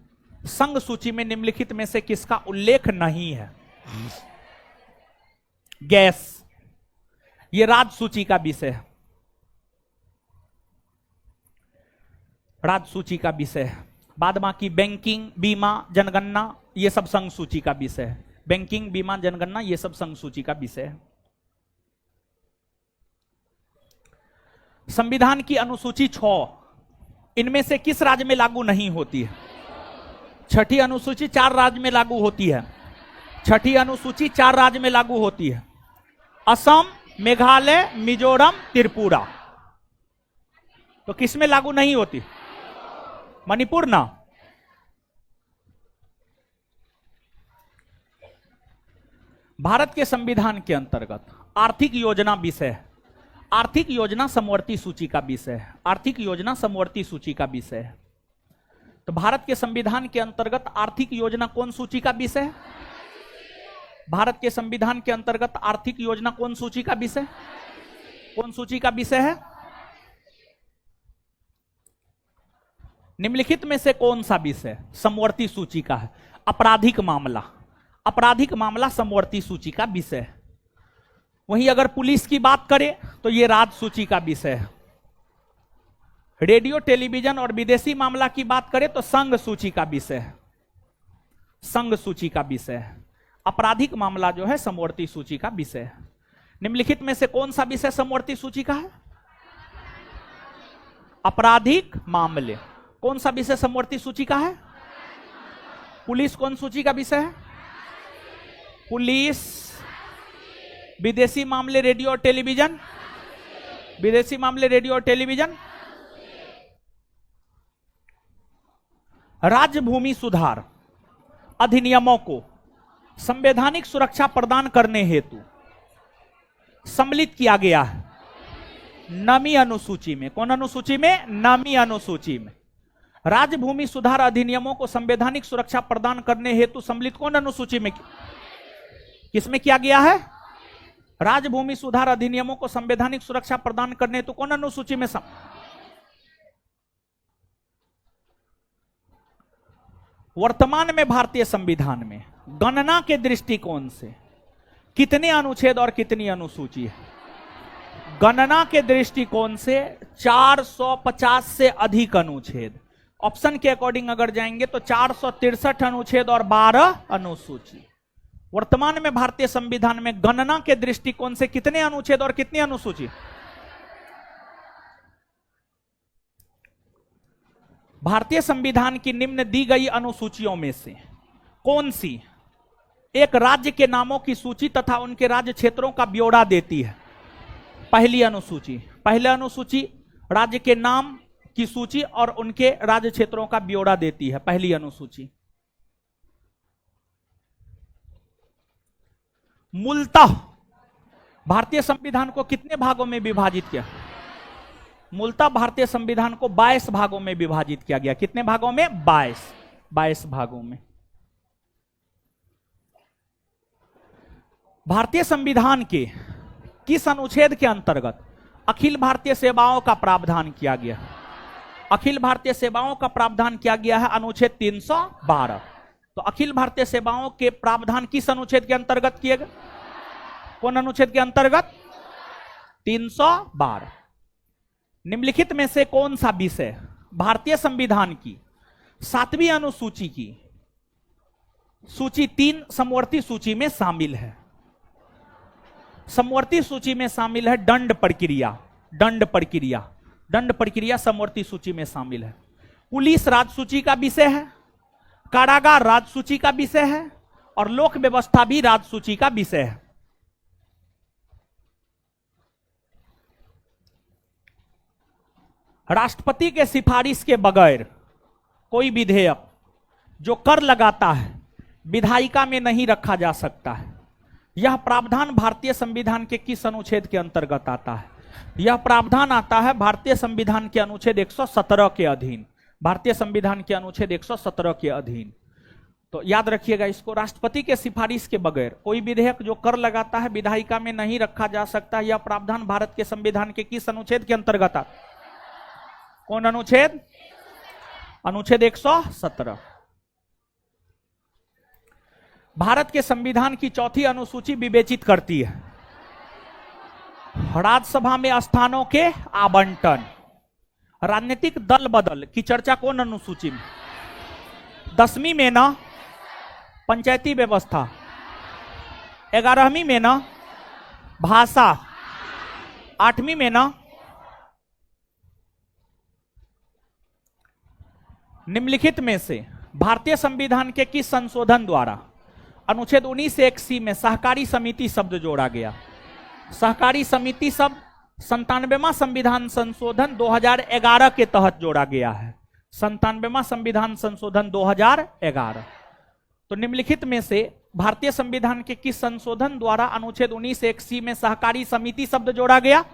संघ सूची में निम्नलिखित में से किसका उल्लेख नहीं है? गैस, ये राज्य सूची का विषय है। राज्य सूची का विषय है। बाद बाकी बैंकिंग, बीमा, जनगणना ये सब संघ सूची का विषय है। बैंकिंग, बीमा, जनगणना ये सब संघ सूची का विषय है। संविधान की अनुसूची 6 इनमें से किस राज्य में लागू नहीं होती है? छठी अनुसूची 4 राज्य में लागू होती है। छठी अनुसूची 4 राज्य में लागू होती है। असम, मेघालय, मिजोरम, त्रिपुरा। तो किस में लागू नहीं होती? मणिपुर ना। भारत के संविधान के अंतर्गत आर्थिक योजना विषय है। आर्थिक योजना समवर्ती सूची का विषय है। आर्थिक योजना समवर्ती सूची का विषय है। तो भारत के संविधान के अंतर्गत आर्थिक योजना कौन सूची का विषय है? भारत के संविधान के अंतर्गत आर्थिक योजना कौन सूची का विषय? कौन सूची का विषय है? निम्नलिखित में से कौन सा विषय समवर्ती सूची का है? आपराधिक मामला। आपराधिक मामला समवर्ती सूची का विषय है। वहीं अगर पुलिस की बात करें तो यह राज्य सूची का विषय है। रेडियो, टेलीविजन और विदेशी मामला की बात करें तो संघ सूची का विषय है। संघ सूची का विषय है। आपराधिक मामला जो है समवर्ती सूची का विषय है। निम्नलिखित में से कौन सा विषय समवर्ती सूची का है? आपराधिक मामले। कौन सा विषय समवर्ती सूची का है? पुलिस कौन सूची का विषय है? पुलिस। विदेशी मामले, रेडियो और टेलीविजन। विदेशी मामले, रेडियो और टेलीविजन। राज्य भूमि सुधार अधिनियमों को संवैधानिक सुरक्षा प्रदान करने हेतु सम्मिलित किया गया है 9वीं अनुसूची में। कौन अनुसूची में? 9वीं अनुसूची में। राज्य भूमि सुधार अधिनियमों को संवैधानिक सुरक्षा प्रदान करने हेतु सम्मिलित कौन अनुसूची में? किसमें किया गया है? राज्य भूमि सुधार अधिनियमों को संवैधानिक सुरक्षा प्रदान करने हेतु कौन अनुसूची में? वर्तमान में भारतीय संविधान में गणना के दृष्टिकोण से कितने अनुच्छेद और कितनी अनुसूची है? गणना के दृष्टिकोण से 450 से अधिक अनुच्छेद। ऑप्शन के अकॉर्डिंग अगर जाएंगे तो 463 अनुच्छेद और 12 अनुसूची। वर्तमान में भारतीय संविधान में गणना के दृष्टिकोण से कितने अनुच्छेद और कितनी अनुसूची? भारतीय संविधान की निम्न दी गई अनुसूचियों में से कौन सी एक राज्य के नामों की सूची तथा उनके राज्य क्षेत्रों का ब्यौरा देती है? पहली अनुसूची। पहली अनुसूची राज्य के नाम की सूची और उनके राज्य क्षेत्रों का ब्यौरा देती है। पहली अनुसूची। मूलतः भारतीय संविधान को कितने भागों में विभाजित किया? मूलतः भारतीय संविधान को 22 भागों में विभाजित किया गया। कितने भागों में? 22 भागों में। भारतीय संविधान के किस अनुच्छेद के अंतर्गत अखिल भारतीय सेवाओं का प्रावधान किया गया? अखिल भारतीय सेवाओं का प्रावधान किया गया है अनुच्छेद 312। तो अखिल भारतीय सेवाओं के प्रावधान किस अनुच्छेद के अंतर्गत किए गए? कौन अनुच्छेद के अंतर्गत? 312। निम्नलिखित में से कौन सा विषय भारतीय संविधान की 7वीं अनुसूची की सूची 3 समवर्ती सूची में शामिल है? समवर्ती सूची में शामिल है दंड प्रक्रिया, दंड प्रक्रिया, दंड प्रक्रिया समवर्ती सूची में शामिल है। पुलिस राजसूची का विषय है, कारागार राजसूची का विषय है, और लोक व्यवस्था भी राजसूची का विषय है। राष्ट्रपति के सिफारिश के बगैर कोई विधेयक जो कर लगाता है विधायिका में नहीं रखा जा सकता है। यह प्रावधान भारतीय संविधान के किस अनुच्छेद के अंतर्गत आता है? यह प्रावधान आता है भारतीय संविधान के अनुच्छेद 117 के अधीन, भारतीय संविधान के अनुच्छेद 117 के अधीन। तो याद रखिएगा इसको, राष्ट्रपति के सिफारिश के बगैर कोई विधेयक जो कर लगाता है विधायिका में नहीं रखा जा सकता। यह प्रावधान भारत के संविधान के किस अनुच्छेद के अंतर्गत आता है? कौन अनुच्छेद? अनुच्छेद 117। भारत के संविधान की चौथी अनुसूची विवेचित करती है राज्यसभा में स्थानों के आवंटन। राजनीतिक दल बदल की चर्चा कौन अनुसूची में? 10वीं में ना पंचायती व्यवस्था, 11वीं में ना भाषा, 8वीं में ना निम्नलिखित में से भारतीय संविधान के किस संशोधन द्वारा अनुच्छेद 19(1)(c) में सहकारी समिति शब्द जोड़ा गया? सहकारी समिति शब्द 97वां संविधान संशोधन 2011 के तहत जोड़ा गया है। 97वां संविधान संशोधन 2011। तो निम्नलिखित में से भारतीय संविधान के किस संशोधन द्वारा अनुच्छेद 19(1)(c) में सहकारी समिति शब्द जोड़ा गया?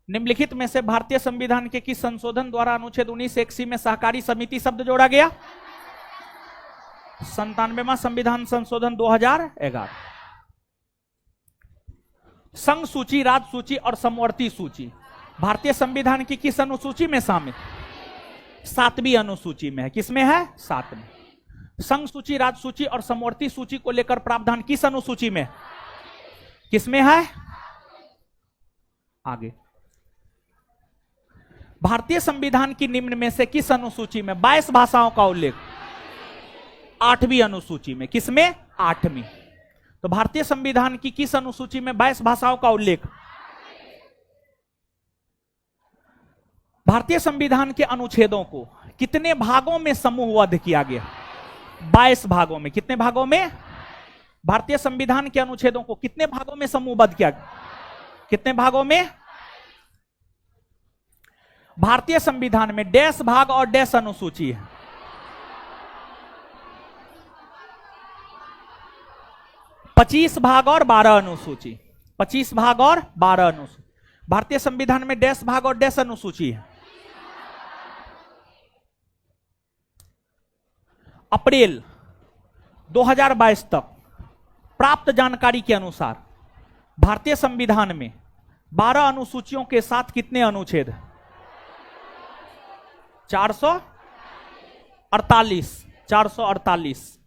निम्नलिखित में से भारतीय संविधान के किस संशोधन द्वारा अनुच्छेद 19(1)(c) में सहकारी समिति शब्द जोड़ा गया? 97वां संविधान संशोधन 2011। संघ सूची, राज्य सूची और समवर्ती सूची भारतीय संविधान की किस अनुसूची में शामिल? 7वीं अनुसूची में है। किसमें है? 7वीं। संघ सूची, राज्य सूची और समवर्ती सूची को लेकर प्रावधान किस अनुसूची में? किसमें है? आगे। भारतीय संविधान की निम्न में से किस अनुसूची में 22 भाषाओं का उल्लेख? 8वीं अनुसूची में। किसमें? 8वीं। तो भारतीय संविधान की किस अनुसूची में 22 भाषाओं का उल्लेख? भारतीय संविधान के अनुच्छेदों को कितने भागों में समूहबद्ध किया गया? 22 भागों में। कितने भागों में? भारतीय संविधान के अनुच्छेदों को कितने भागों में समूहबद्ध किया गया? कितने भागों में? भारतीय संविधान में डैश भाग और डैश अनुसूची है? 25 भाग और 12 अनुसूची। 25 भाग और 12 अनुसूची। भारतीय संविधान में डैश भाग और डैश अनुसूची है। अप्रैल 2022 तक प्राप्त जानकारी के अनुसार भारतीय संविधान में 12 अनुसूचियों के साथ कितने अनुच्छेद हैं? 448। 448।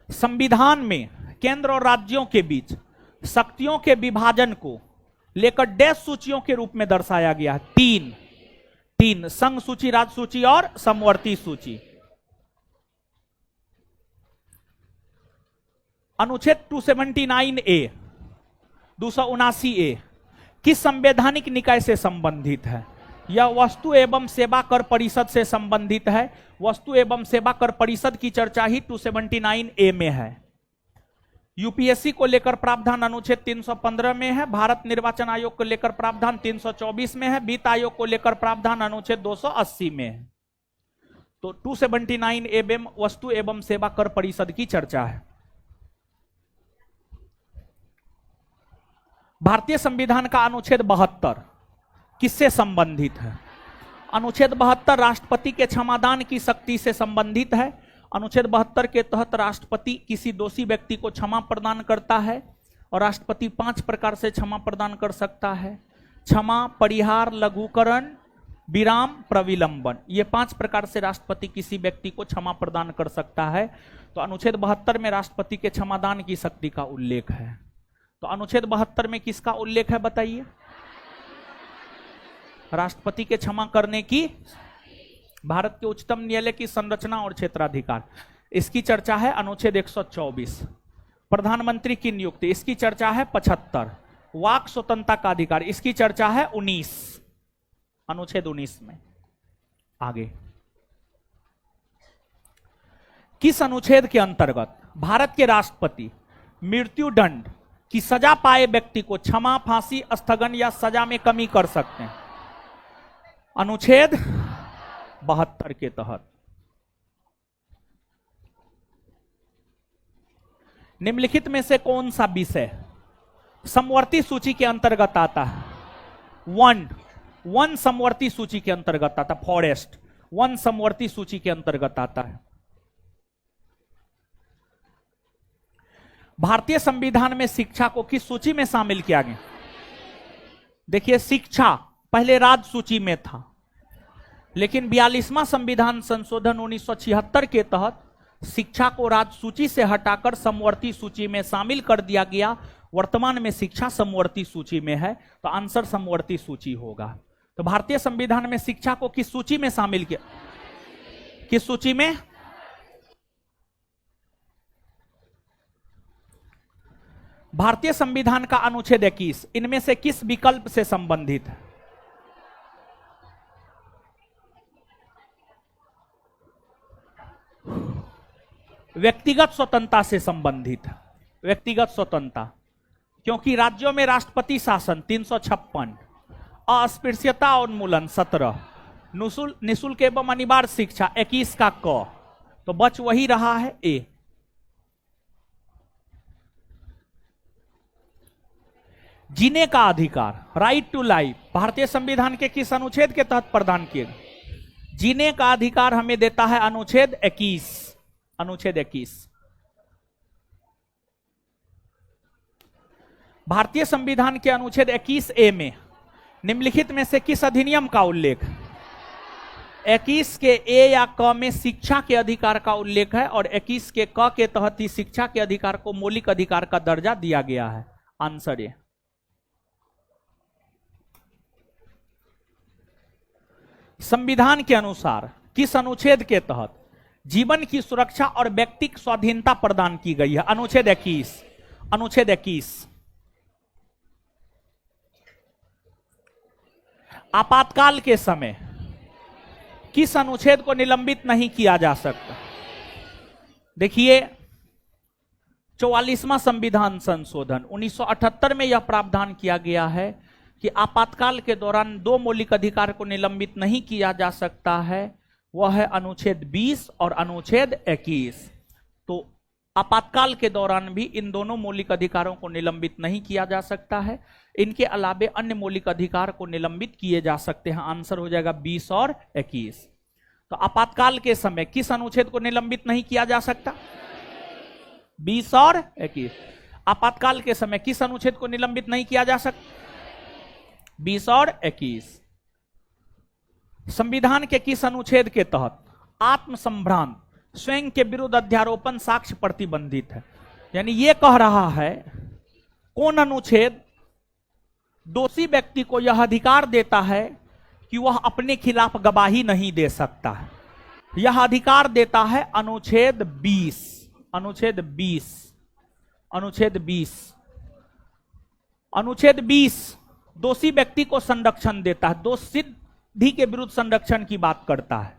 संविधान में केंद्र और राज्यों के बीच शक्तियों के विभाजन को लेकर डैश सूचियों के रूप में दर्शाया गया है। 3 संघ सूची, राज्य सूची और समवर्ती सूची। अनुच्छेद 279A 279A किस संवैधानिक निकाय से संबंधित है? यह वस्तु एवं सेवा कर परिषद से संबंधित है। वस्तु एवं सेवा कर परिषद की चर्चा ही 279A में है। यूपीएससी को लेकर प्रावधान अनुच्छेद 315 में है। भारत निर्वाचन आयोग को लेकर प्रावधान 324 में है। वित्त आयोग को लेकर प्रावधान अनुच्छेद 280 में है। तो 279A में वस्तु एवं सेवा कर परिषद की चर्चा है। भारतीय संविधान का अनुच्छेद 72 किससे संबंधित है? अनुच्छेद 72 राष्ट्रपति के क्षमादान की शक्ति से संबंधित है। अनुच्छेद 72 के तहत राष्ट्रपति किसी दोषी व्यक्ति को क्षमा प्रदान करता है और राष्ट्रपति 5 प्रकार से क्षमा प्रदान कर सकता है। क्षमा, परिहार, लघुकरण, विराम, प्रविलंबन। ये 5 प्रकार से राष्ट्रपति किसी व्यक्ति को क्षमा प्रदान कर सकता है। तो अनुच्छेद 72 में राष्ट्रपति के क्षमादान की शक्ति का उल्लेख है। तो अनुच्छेद 72 में किसका उल्लेख है बताइए? राष्ट्रपति के क्षमा करने की। भारत के उच्चतम न्यायालय की संरचना और क्षेत्राधिकार इसकी चर्चा है अनुच्छेद 124। प्रधानमंत्री की नियुक्ति, इसकी चर्चा है 75। वाक स्वतंत्रता का अधिकार, इसकी चर्चा है 19, अनुच्छेद 19 में। आगे किस अनुच्छेद के अंतर्गत भारत के राष्ट्रपति मृत्यु दंड की सजा पाए व्यक्ति को क्षमा, फांसी, स्थगन या सजा में कमी कर सकते हैं? अनुच्छेद 72 के तहत। निम्नलिखित में से कौन सा विषय समवर्ती सूची के अंतर्गत आता है? वन समवर्ती सूची के अंतर्गत आता है। फॉरेस्ट वन समवर्ती सूची के अंतर्गत आता है। भारतीय संविधान में शिक्षा को किस सूची में शामिल किया गया? देखिए, शिक्षा पहले राज्य सूची में था, लेकिन 42वां संविधान संशोधन 1976 के तहत शिक्षा को राज्य सूची से हटाकर समवर्ती सूची में शामिल कर दिया गया। वर्तमान में शिक्षा समवर्ती सूची में है, तो आंसर समवर्ती सूची होगा। तो भारतीय संविधान में शिक्षा को किस सूची में शामिल किया? किस सूची में? भारतीय संविधान का अनुच्छेद 21 इनमें से किस विकल्प से संबंधित है? व्यक्तिगत स्वतंत्रता से संबंधित है। व्यक्तिगत स्वतंत्रता, क्योंकि राज्यों में राष्ट्रपति शासन 356, अस्पृश्यता उन्मूलन 17, निःशुल्क एवं अनिवार्य शिक्षा 21 का क, तो बच वही रहा है ए। जीने का अधिकार, राइट टू लाइफ, भारतीय संविधान के किस अनुच्छेद के तहत प्रदान किए गए? जीने का अधिकार हमें देता है अनुच्छेद 21। अनुच्छेद 21। भारतीय संविधान के अनुच्छेद 21A में निम्नलिखित में से किस अधिनियम का उल्लेख? 21 के ए या क में शिक्षा के अधिकार का उल्लेख है, और 21 के क के तहत ही शिक्षा के अधिकार को मौलिक अधिकार का दर्जा दिया गया है। Answer A. संविधान के अनुसार किस अनुच्छेद के तहत जीवन की सुरक्षा और व्यक्तिक स्वाधीनता प्रदान की गई है? अनुच्छेद 21। अनुच्छेद 21। आपातकाल के समय किस अनुच्छेद को निलंबित नहीं किया जा सकता? देखिए, 44वां संविधान संशोधन 1978 में यह प्रावधान किया गया है कि आपातकाल के दौरान दो मौलिक अधिकार को निलंबित नहीं किया जा सकता है, वह है अनुच्छेद 20 और अनुच्छेद 21। तो आपातकाल के दौरान भी इन दोनों मौलिक अधिकारों को निलंबित नहीं किया जा सकता है। इनके अलावे अन्य मौलिक अधिकार को निलंबित किए जा सकते हैं। आंसर हो जाएगा 20 और 21। तो आपातकाल के समय किस अनुच्छेद को निलंबित नहीं किया जा सकता? 20 और 21। आपातकाल के समय किस अनुच्छेद को निलंबित नहीं किया जा सकता? 20 और 21। संविधान के किस अनुच्छेद के तहत आत्मसंभ्रांत स्वयं के विरुद्ध अध्यारोपण साक्ष्य प्रतिबंधित है? यानी यह कह रहा है, कौन अनुच्छेद दोषी व्यक्ति को यह अधिकार देता है कि वह अपने खिलाफ गवाही नहीं दे सकता है? यह अधिकार देता है अनुच्छेद 20। अनुच्छेद 20। अनुच्छेद 20। अनुच्छेद 20 दोषी व्यक्ति को संरक्षण देता है, दोषी के विरुद्ध संरक्षण की बात करता है।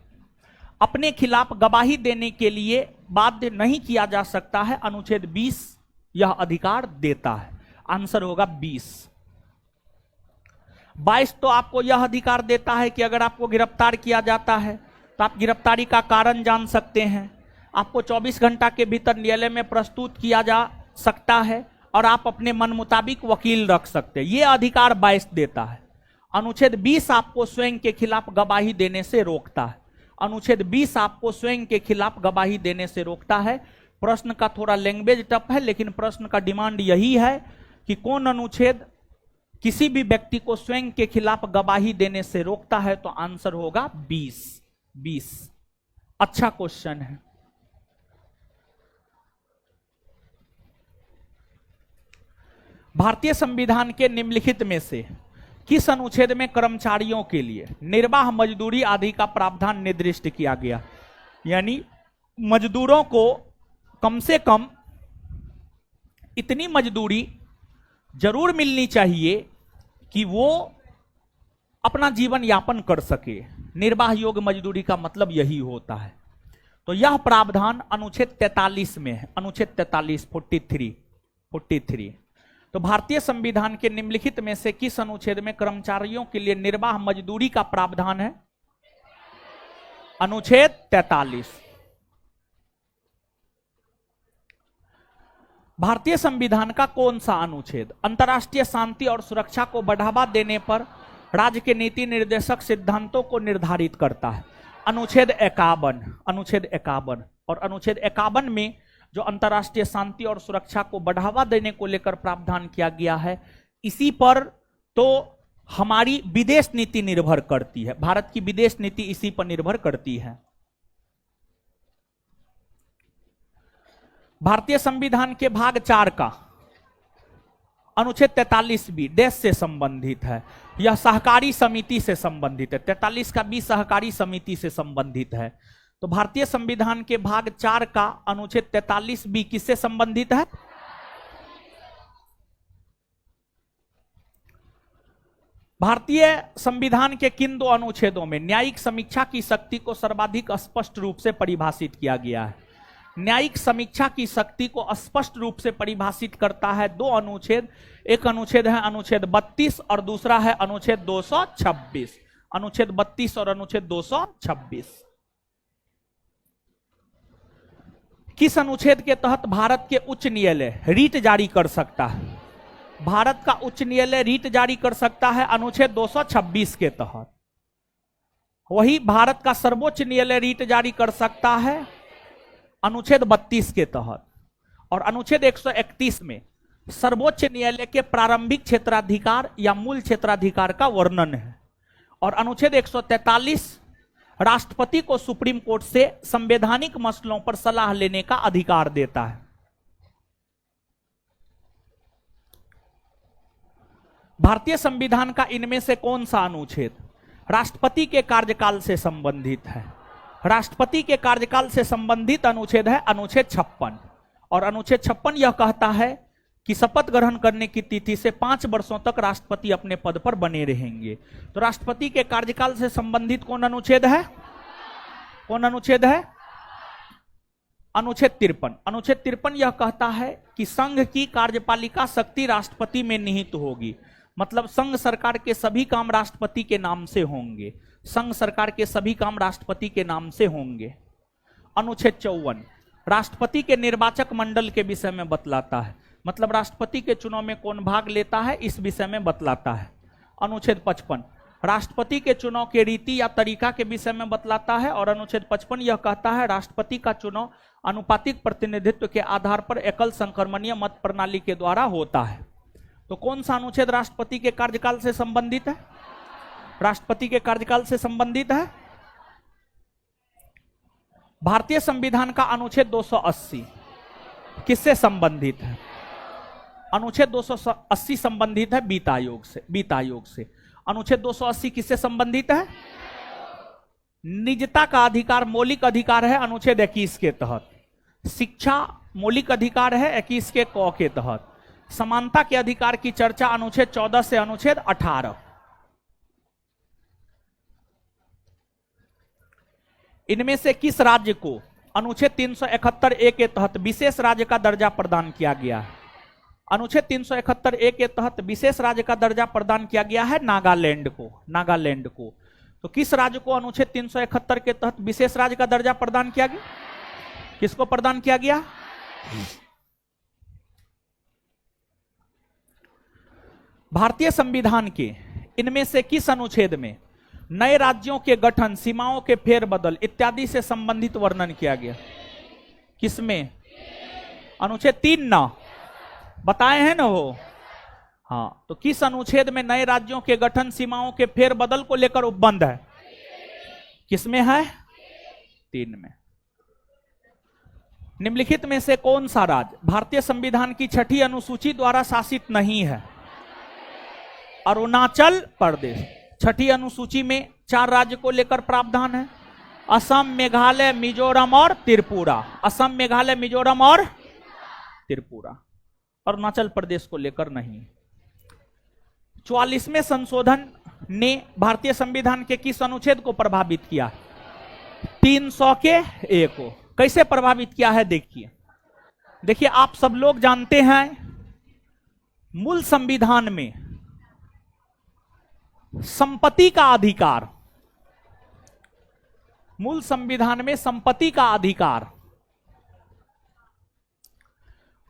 अपने खिलाफ गवाही देने के लिए बाध्य नहीं किया जा सकता है, अनुच्छेद 20 यह अधिकार देता है। आंसर होगा 20। 22 तो आपको यह अधिकार देता है कि अगर आपको गिरफ्तार किया जाता है तो आप गिरफ्तारी का कारण जान सकते हैं, आपको 24 घंटा के भीतर न्यायालय में प्रस्तुत किया जा सकता है और आप अपने मन मुताबिक वकील रख सकते हैं। यह अधिकार 22 देता है। अनुच्छेद 20 आपको स्वयं के खिलाफ गवाही देने से रोकता है। अनुच्छेद 20 आपको स्वयं के खिलाफ गवाही देने से रोकता है। प्रश्न का थोड़ा लैंग्वेज टफ है, लेकिन प्रश्न का डिमांड यही है कि कौन अनुच्छेद किसी भी व्यक्ति को स्वयं के खिलाफ गवाही देने से रोकता है, तो आंसर होगा 20। 20 अच्छा क्वेश्चन है। भारतीय संविधान के निम्नलिखित में से किस अनुच्छेद में कर्मचारियों के लिए निर्वाह, मजदूरी आदि का प्रावधान निर्दिष्ट किया गया? यानी मजदूरों को कम से कम इतनी मजदूरी जरूर मिलनी चाहिए कि वो अपना जीवन यापन कर सके। निर्वाह योग्य मजदूरी का मतलब यही होता है। तो यह प्रावधान अनुच्छेद 43 में है, अनुच्छेद 43 43। तो भारतीय संविधान के निम्नलिखित में से किस अनुच्छेद में कर्मचारियों के लिए निर्वाह मजदूरी का प्रावधान है? अनुच्छेद 43। भारतीय संविधान का कौन सा अनुच्छेद अंतर्राष्ट्रीय शांति और सुरक्षा को बढ़ावा देने पर राज्य के नीति निर्देशक सिद्धांतों को निर्धारित करता है? अनुच्छेद 51। अनुच्छेद 51। और अनुच्छेद 51 में जो अंतर्राष्ट्रीय शांति और सुरक्षा को बढ़ावा देने को लेकर प्रावधान किया गया है, इसी पर तो हमारी विदेश नीति निर्भर करती है। भारत की विदेश नीति इसी पर निर्भर करती है। भारतीय संविधान के भाग 4 का अनुच्छेद 43 भी देश से संबंधित है। यह सहकारी समिति से संबंधित है। 43 का भी सहकारी समिति से संबंधित है। तो भारतीय संविधान के भाग 4 का अनुच्छेद 43 भी किससे संबंधित है? भारतीय संविधान के किन दो अनुच्छेदों में न्यायिक समीक्षा की शक्ति को सर्वाधिक स्पष्ट रूप से परिभाषित किया गया है? न्यायिक समीक्षा की शक्ति को स्पष्ट रूप से परिभाषित करता है दो अनुच्छेद। एक अनुच्छेद है अनुच्छेद 32 और दूसरा है अनुच्छेद 226। अनुच्छेद 32 और अनुच्छेद 226। किस अनुच्छेद के तहत भारत के उच्च न्यायालय रीट जारी कर सकता है? भारत का उच्च न्यायालय रीट जारी कर सकता है अनुच्छेद 226 के तहत। वही भारत का सर्वोच्च न्यायालय रीट जारी कर सकता है अनुच्छेद 32 के तहत। और अनुच्छेद 131 में सर्वोच्च न्यायालय के प्रारंभिक क्षेत्राधिकार या मूल क्षेत्राधिकार का वर्णन है। और अनुच्छेद 143 राष्ट्रपति को सुप्रीम कोर्ट से संवैधानिक मसलों पर सलाह लेने का अधिकार देता है। भारतीय संविधान का इनमें से कौन सा अनुच्छेद राष्ट्रपति के कार्यकाल से संबंधित है? राष्ट्रपति के कार्यकाल से संबंधित अनुच्छेद है अनुच्छेद 56। और अनुच्छेद 56 यह कहता है कि शपथ ग्रहण करने की तिथि से 5 वर्षों तक राष्ट्रपति अपने पद पर बने रहेंगे। तो राष्ट्रपति के कार्यकाल से संबंधित कौन अनुच्छेद है? कौन अनुच्छेद है? अनुच्छेद 53। अनुच्छेद 53 यह कहता है कि संघ की कार्यपालिका शक्ति राष्ट्रपति में निहित होगी। मतलब संघ सरकार के सभी काम राष्ट्रपति के नाम से होंगे। संघ सरकार के सभी काम राष्ट्रपति के नाम से होंगे। अनुच्छेद 54 राष्ट्रपति के निर्वाचक मंडल के विषय में बतलाता है। मतलब राष्ट्रपति के चुनाव में कौन भाग लेता है इस विषय में बतलाता है। अनुच्छेद 55 राष्ट्रपति के चुनाव के रीति या तरीका के विषय में बतलाता है। और अनुच्छेद 55 यह कहता है राष्ट्रपति का चुनाव अनुपातिक प्रतिनिधित्व के आधार पर एकल संक्रमणीय मत प्रणाली के द्वारा होता है। तो कौन सा अनुच्छेद राष्ट्रपति के कार्यकाल से संबंधित है? राष्ट्रपति के कार्यकाल से संबंधित है। भारतीय संविधान का अनुच्छेद 280 किससे संबंधित है? अनुच्छेद 280 संबंधित है वित्त आयोग से। वित्त आयोग से। अनुच्छेद 280 किससे संबंधित है? निजता का अधिकार मौलिक अधिकार है अनुच्छेद 21 के तहत। शिक्षा मौलिक अधिकार है 21 के क के तहत। समानता के अधिकार की चर्चा अनुच्छेद 14 से अनुच्छेद 18। इनमें से किस राज्य को अनुच्छेद 371 के तहत विशेष राज्य का दर्जा प्रदान किया गया है? अनुच्छेद 371 के तहत विशेष राज्य का दर्जा प्रदान किया गया है नागालैंड को। नागालैंड को। तो किस राज्य को अनुच्छेद 371 के तहत विशेष राज्य का दर्जा प्रदान किया गया? किसको प्रदान किया गया? भारतीय संविधान के इनमें से किस अनुच्छेद में नए राज्यों के गठन, सीमाओं के फेरबदल इत्यादि से संबंधित वर्णन किया गया? किसमें? अनुच्छेद 3 ना बताए हैं ना वो। हाँ, तो किस अनुच्छेद में नए राज्यों के गठन, सीमाओं के फेरबदल को लेकर उपबंध है? किसमें है? 3 में। निम्नलिखित में से कौन सा राज्य भारतीय संविधान की 6ठी अनुसूची द्वारा शासित नहीं है? अरुणाचल प्रदेश। 6ठी अनुसूची में 4 राज्य को लेकर प्रावधान है। असम, मेघालय, मिजोरम और त्रिपुरा। असम, मेघालय, मिजोरम और त्रिपुरा। अरुणाचल प्रदेश को लेकर नहीं। 44वें संशोधन ने भारतीय संविधान के किस अनुच्छेद को प्रभावित किया? 300 के ए को। कैसे प्रभावित किया है देखिए। देखिए आप सब लोग जानते हैं मूल संविधान में संपत्ति का अधिकार, मूल संविधान में संपत्ति का अधिकार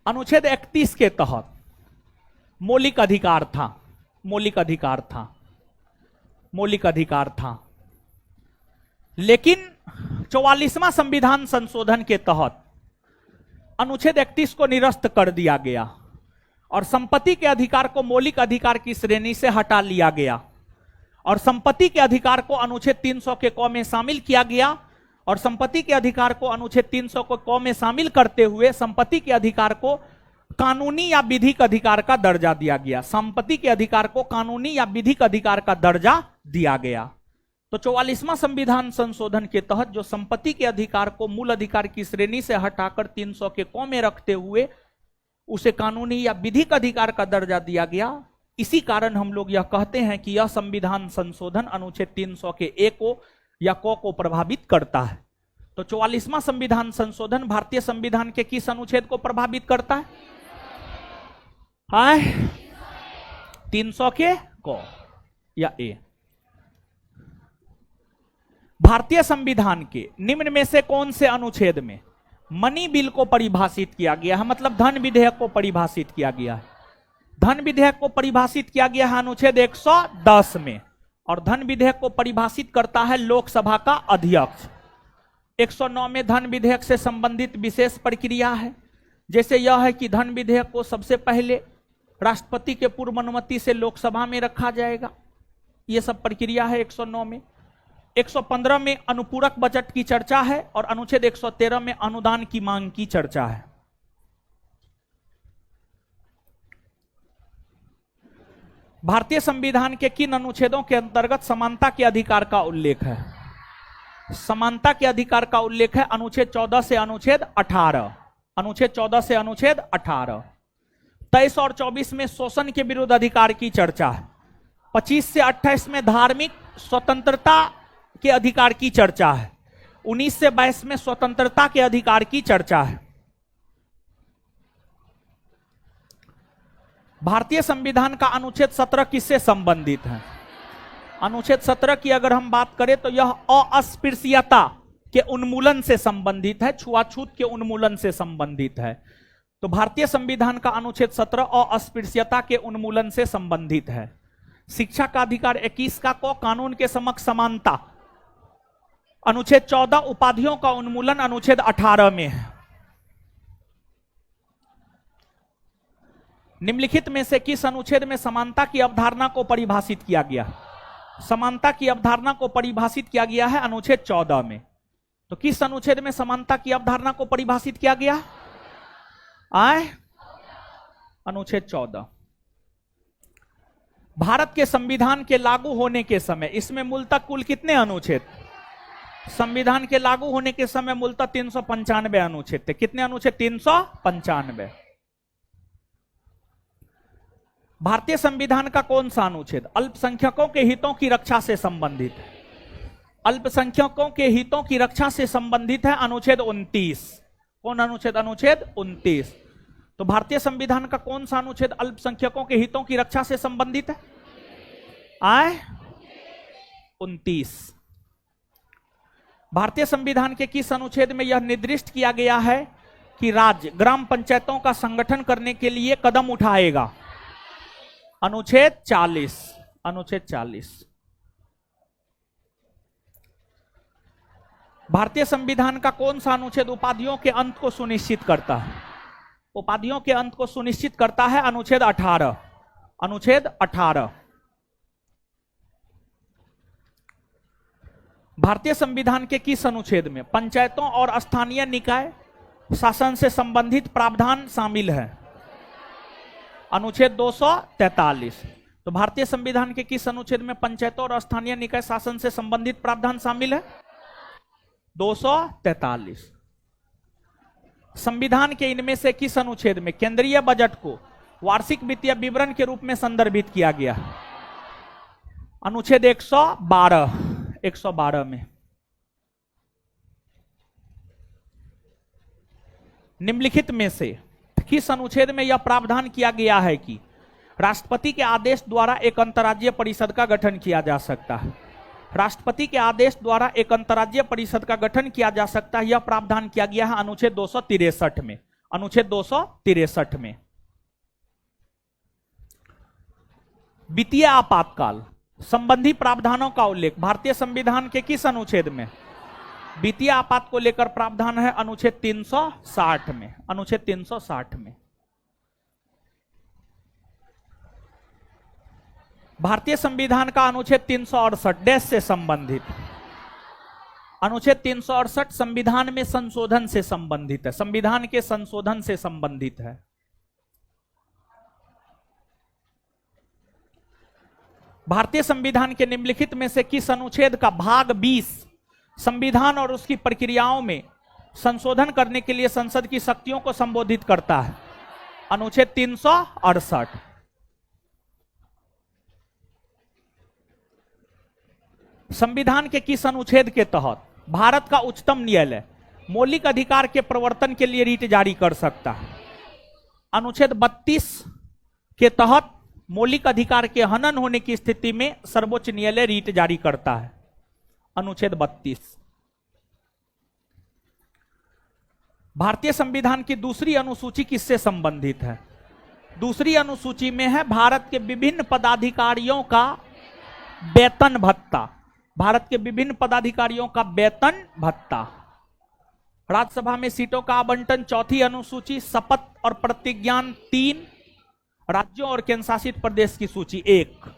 अनुच्छेद 31 के तहत मौलिक अधिकार था। मौलिक अधिकार था, मौलिक अधिकार था। लेकिन 44वां संविधान संशोधन के तहत अनुच्छेद 31 को निरस्त कर दिया गया और संपत्ति के अधिकार को मौलिक अधिकार की श्रेणी से हटा लिया गया और संपत्ति के अधिकार को अनुच्छेद 300 के क में शामिल किया गया और संपत्ति के अधिकार को अनुच्छेद 300 को क में शामिल करते हुए संपत्ति के अधिकार को कानूनी या विधिक अधिकार का दर्जा दिया गया। संपत्ति के अधिकार को कानूनी या विधिक अधिकार का दर्जा दिया गया। तो 44वां संविधान संशोधन के तहत जो संपत्ति के अधिकार को मूल अधिकार की श्रेणी से हटाकर 300 के क में रखते हुए उसे कानूनी या विधिक अधिकार का दर्जा दिया गया। इसी कारण हम लोग यह कहते हैं कि यह संविधान संशोधन अनुच्छेद 300 के ए को या क को प्रभावित करता है। तो 44वां संविधान संशोधन भारतीय संविधान के किस अनुच्छेद को प्रभावित करता है? 300 के क या ए। भारतीय संविधान के निम्न में से कौन से अनुच्छेद में मनी बिल को परिभाषित किया गया है? मतलब धन विधेयक को परिभाषित किया गया है। धन विधेयक को परिभाषित किया गया है अनुच्छेद 110 में और धन विधेयक को परिभाषित करता है लोकसभा का अध्यक्ष। 109 में धन विधेयक से संबंधित विशेष प्रक्रिया है, जैसे यह है कि धन विधेयक को सबसे पहले राष्ट्रपति के पूर्व अनुमति से लोकसभा में रखा जाएगा। यह सब प्रक्रिया है 109 में। 115 में अनुपूरक बजट की चर्चा है और अनुच्छेद 113 में अनुदान की मांग की चर्चा है। भारतीय संविधान के किन अनुच्छेदों के अंतर्गत समानता के अधिकार का उल्लेख है? समानता के अधिकार का उल्लेख है अनुच्छेद 14 से अनुच्छेद 18। अनुच्छेद 14 से अनुच्छेद 18। 23 और 24 में शोषण के विरुद्ध अधिकार की चर्चा है। 25 से 28 में धार्मिक स्वतंत्रता के अधिकार की चर्चा है। 19 से 22 में स्वतंत्रता के अधिकार की चर्चा है। भारतीय संविधान का अनुच्छेद 17 किससे संबंधित है? अनुच्छेद 17 की अगर हम बात करें तो यह अस्पृश्यता के उन्मूलन से संबंधित है, छुआछूत के उन्मूलन से संबंधित है। तो भारतीय संविधान का अनुच्छेद 17 अस्पृश्यता के उन्मूलन से संबंधित है। शिक्षा का अधिकार 21 का को कानून के समक्ष समानता अनुच्छेद 14। उपाधियों का उन्मूलन अनुच्छेद 18 में है। निम्नलिखित में से किस अनुच्छेद में समानता की अवधारणा को परिभाषित किया गया? समानता की अवधारणा को परिभाषित किया गया है अनुच्छेद 14 में। तो किस अनुच्छेद में समानता की अवधारणा को परिभाषित किया गया? अनुच्छेद 14। भारत के संविधान के लागू होने के समय इसमें मूलतः कुल कितने अनुच्छेद? संविधान के लागू होने के समय मूलतः 395 अनुच्छेद थे। कितने अनुच्छेद? 395। भारतीय संविधान का कौन सा अनुच्छेद अल्पसंख्यकों के हितों की रक्षा से संबंधित है? अल्पसंख्यकों के हितों की रक्षा से संबंधित है अनुच्छेद 29। कौन अनुच्छेद? अनुच्छेद 29। तो भारतीय संविधान का कौन सा अनुच्छेद अल्पसंख्यकों के हितों की रक्षा से संबंधित है? 29। भारतीय संविधान के किस अनुच्छेद में यह निर्दिष्ट किया गया है कि राज्य ग्राम पंचायतों का संगठन करने के लिए कदम उठाएगा? अनुच्छेद 40। अनुच्छेद 40। भारतीय संविधान का कौन सा अनुच्छेद उपाधियों के अंत को सुनिश्चित करता है? उपाधियों के अंत को सुनिश्चित करता है अनुच्छेद 18। अनुच्छेद 18। भारतीय संविधान के किस अनुच्छेद में पंचायतों और स्थानीय निकाय शासन से संबंधित प्रावधान शामिल है? अनुच्छेद 243। तो भारतीय संविधान के किस अनुच्छेद में पंचायतों और स्थानीय निकाय शासन से संबंधित प्रावधान शामिल है? 243। संविधान के इनमें से किस अनुच्छेद में केंद्रीय बजट को वार्षिक वित्तीय विवरण के रूप में संदर्भित किया गया? अनुच्छेद 112 में। निम्नलिखित में से किस अनुच्छेद में यह प्रावधान किया गया है कि राष्ट्रपति के आदेश द्वारा एक अंतर्राज्यीय परिषद का गठन किया जा सकता है? राष्ट्रपति के आदेश द्वारा एक अंतर्राज्यीय परिषद का गठन किया जा सकता है, यह प्रावधान किया गया है अनुच्छेद 263 में। अनुच्छेद 263 में। वित्तीय आपातकाल संबंधी प्रावधानों का उल्लेख भारतीय संविधान के किस अनुच्छेद में? वित्तीय आपात को लेकर प्रावधान है अनुच्छेद 360 में। अनुच्छेद 360 में। भारतीय संविधान का अनुच्छेद 368 डैश से संबंधित। अनुच्छेद 368 संविधान में संशोधन से संबंधित है। संविधान के संशोधन से संबंधित है। भारतीय संविधान के निम्नलिखित में से किस अनुच्छेद का भाग 20 संविधान और उसकी प्रक्रियाओं में संशोधन करने के लिए संसद की शक्तियों को संबोधित करता है? अनुच्छेद 368। संविधान के किस अनुच्छेद के तहत भारत का उच्चतम न्यायालय मौलिक अधिकार के प्रवर्तन के लिए रीट जारी कर सकता है? अनुच्छेद 32 के तहत मौलिक अधिकार के हनन होने की स्थिति में सर्वोच्च न्यायालय रीट जारी करता है। अनुच्छेद 32। भारतीय संविधान की दूसरी अनुसूची किससे संबंधित है? दूसरी अनुसूची में है भारत के विभिन्न पदाधिकारियों का वेतन भत्ता। भारत के विभिन्न पदाधिकारियों का वेतन भत्ता। राज्यसभा में सीटों का आवंटन चौथी अनुसूची। शपथ और प्रतिज्ञान 3। राज्यों और केंद्र शासित प्रदेश की सूची 1।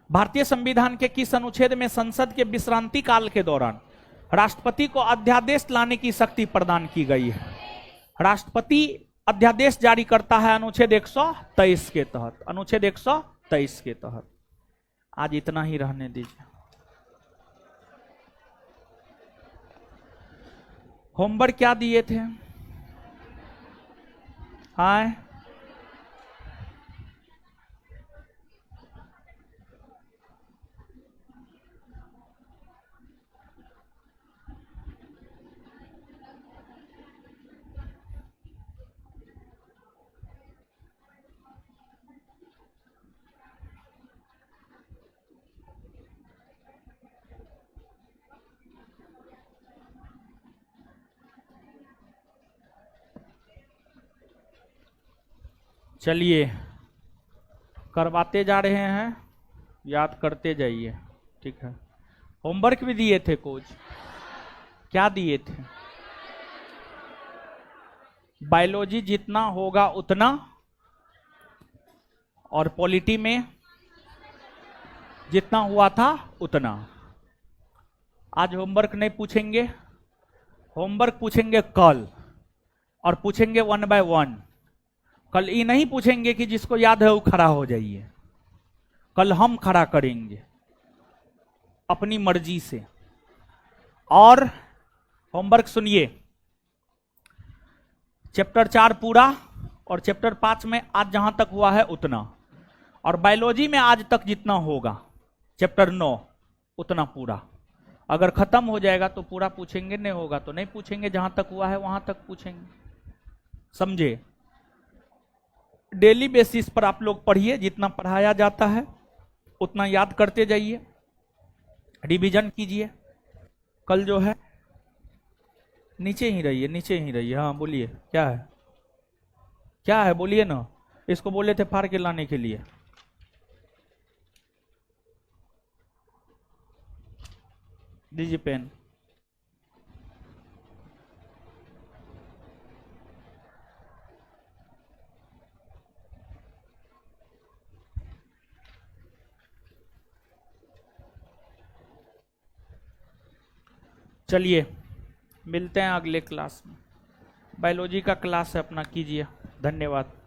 भारतीय संविधान के किस अनुच्छेद में संसद के विश्रांति काल के दौरान राष्ट्रपति को अध्यादेश लाने की शक्ति प्रदान की गई है? राष्ट्रपति अध्यादेश जारी करता है अनुच्छेद 123 के तहत। अनुच्छेद 123 के तहत। आज इतना ही रहने दीजिए। होमवर्क क्या दिए थे? हाँ, चलिए करवाते जा रहे हैं, याद करते जाइए। ठीक है। होमवर्क भी दिए थे कुछ। क्या दिए थे? बायोलॉजी जितना होगा उतना, और पॉलिटी में जितना हुआ था उतना। आज होमवर्क नहीं पूछेंगे। होमवर्क पूछेंगे कल, और पूछेंगे 1 by 1। कल ये नहीं पूछेंगे कि जिसको याद है वो खड़ा हो जाइए। कल हम खड़ा करेंगे अपनी मर्जी से। और होमवर्क सुनिए, चैप्टर 4 पूरा, और चैप्टर 5 में आज जहां तक हुआ है उतना, और बायोलॉजी में आज तक जितना होगा चैप्टर 9 उतना पूरा। अगर खत्म हो जाएगा तो पूरा पूछेंगे, नहीं होगा तो नहीं पूछेंगे। जहां तक हुआ है वहां तक पूछेंगे। समझे? डेली बेसिस पर आप लोग पढ़िए, जितना पढ़ाया जाता है उतना याद करते जाइए, रिवीजन कीजिए। कल जो है नीचे ही रहिए, नीचे ही रहिए। हाँ बोलिए, क्या है? क्या है बोलिए ना। इसको बोले थे फाड़ के लाने के लिए। दीजिए पेन। चलिए मिलते हैं अगले क्लास में। बायोलॉजी का क्लास है अपना, कीजिए। धन्यवाद।